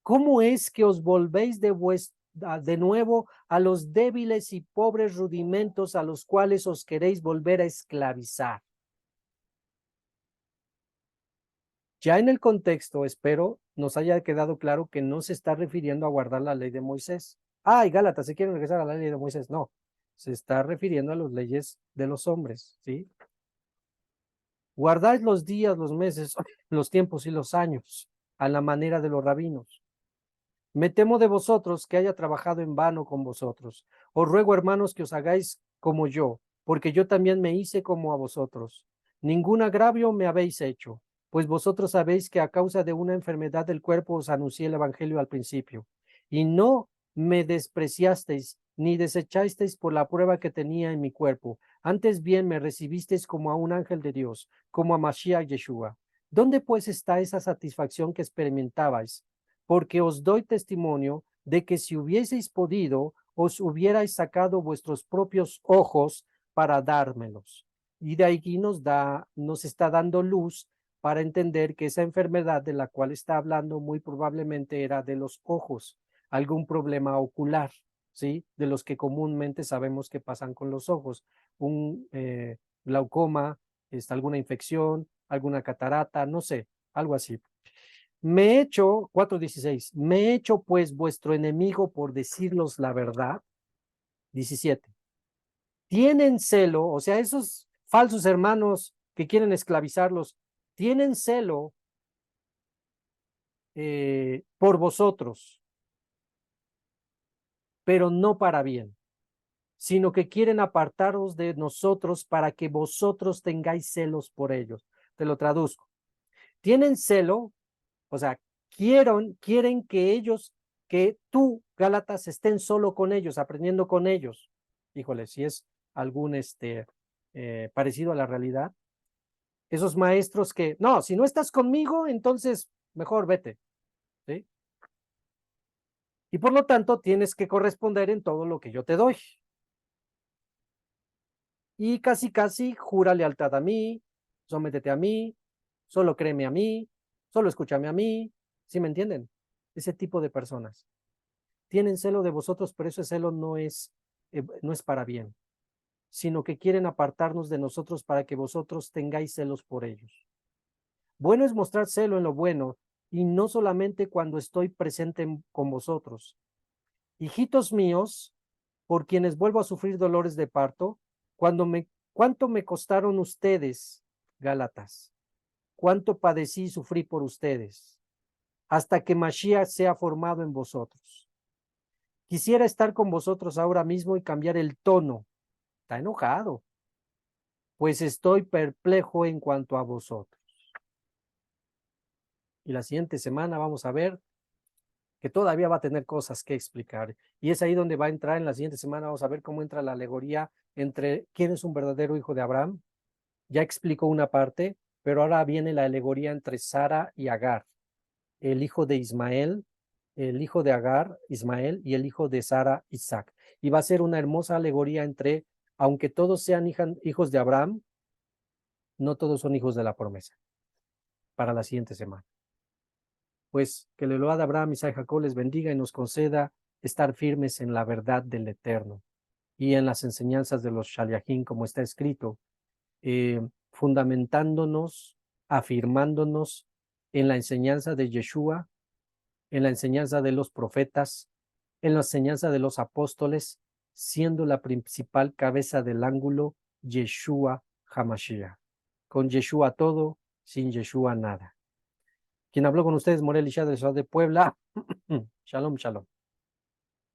cómo es que os volvéis de nuevo a los débiles y pobres rudimentos a los cuales os queréis volver a esclavizar? Ya en el contexto, espero, nos haya quedado claro que no se está refiriendo a guardar la ley de Moisés. Ay, Gálatas, ¿se quieren regresar a la ley de Moisés? No, se está refiriendo a las leyes de los hombres, ¿sí? Guardáis los días, los meses, los tiempos y los años, a la manera de los rabinos. Me temo de vosotros que haya trabajado en vano con vosotros. Os ruego, hermanos, que os hagáis como yo, porque yo también me hice como a vosotros. Ningún agravio me habéis hecho, pues vosotros sabéis que a causa de una enfermedad del cuerpo os anuncié el evangelio al principio, y no me despreciasteis ni desechasteis por la prueba que tenía en mi cuerpo. Antes bien me recibisteis como a un ángel de Dios, como a Mashiach Yeshua. ¿Dónde pues está esa satisfacción que experimentabais? Porque os doy testimonio de que si hubieseis podido, os hubierais sacado vuestros propios ojos para dármelos. Y de aquí nos está dando luz para entender que esa enfermedad de la cual está hablando muy probablemente era de los ojos, algún problema ocular, ¿sí? De los que comúnmente sabemos que pasan con los ojos, un glaucoma, alguna infección, alguna catarata, no sé, algo así. Me he hecho, 4:16, me he hecho pues vuestro enemigo por decirlos la verdad. 17. Tienen celo, o sea, esos falsos hermanos que quieren esclavizarlos, tienen celo por vosotros, pero no para bien, sino que quieren apartaros de nosotros para que vosotros tengáis celos por ellos. Te lo traduzco. Tienen celo, o sea, quieren que ellos, que tú, Gálatas, estén solo con ellos, aprendiendo con ellos. Híjole, si es algún parecido a la realidad. Esos maestros que, no, si no estás conmigo, entonces mejor vete, ¿sí? Y por lo tanto tienes que corresponder en todo lo que yo te doy. Y casi jura lealtad a mí, sométete a mí, solo créeme a mí, solo escúchame a mí, ¿sí me entienden? Ese tipo de personas. Tienen celo de vosotros, pero ese celo no es para bien, sino que quieren apartarnos de nosotros para que vosotros tengáis celos por ellos. Bueno es mostrar celo en lo bueno, y no solamente cuando estoy presente con vosotros. Hijitos míos, por quienes vuelvo a sufrir dolores de parto, ¿cuánto me costaron ustedes, Gálatas? ¿Cuánto padecí y sufrí por ustedes? Hasta que Mashiach sea formado en vosotros. Quisiera estar con vosotros ahora mismo y cambiar el tono. Está enojado, pues estoy perplejo en cuanto a vosotros. Y la siguiente semana vamos a ver que todavía va a tener cosas que explicar. Y es ahí donde va a entrar en la siguiente semana, vamos a ver cómo entra la alegoría entre quién es un verdadero hijo de Abraham. Ya explicó una parte, pero ahora viene la alegoría entre Sara y Agar, el hijo de Ismael, el hijo de Agar, Ismael, y el hijo de Sara, Isaac. Y va a ser una hermosa alegoría entre, aunque todos sean hijos de Abraham, no todos son hijos de la promesa, para la siguiente semana. Pues que el Elohá de Abraham, Isaac y Jacob les bendiga y nos conceda estar firmes en la verdad del Eterno y en las enseñanzas de los Shaliachim, como está escrito, fundamentándonos, afirmándonos en la enseñanza de Yeshua, en la enseñanza de los profetas, en la enseñanza de los apóstoles, siendo la principal cabeza del ángulo Yeshua Hamashiach. Con Yeshua todo, sin Yeshua nada. Quien habló con ustedes, Morel Isha de la ciudad de Puebla. Shalom, shalom.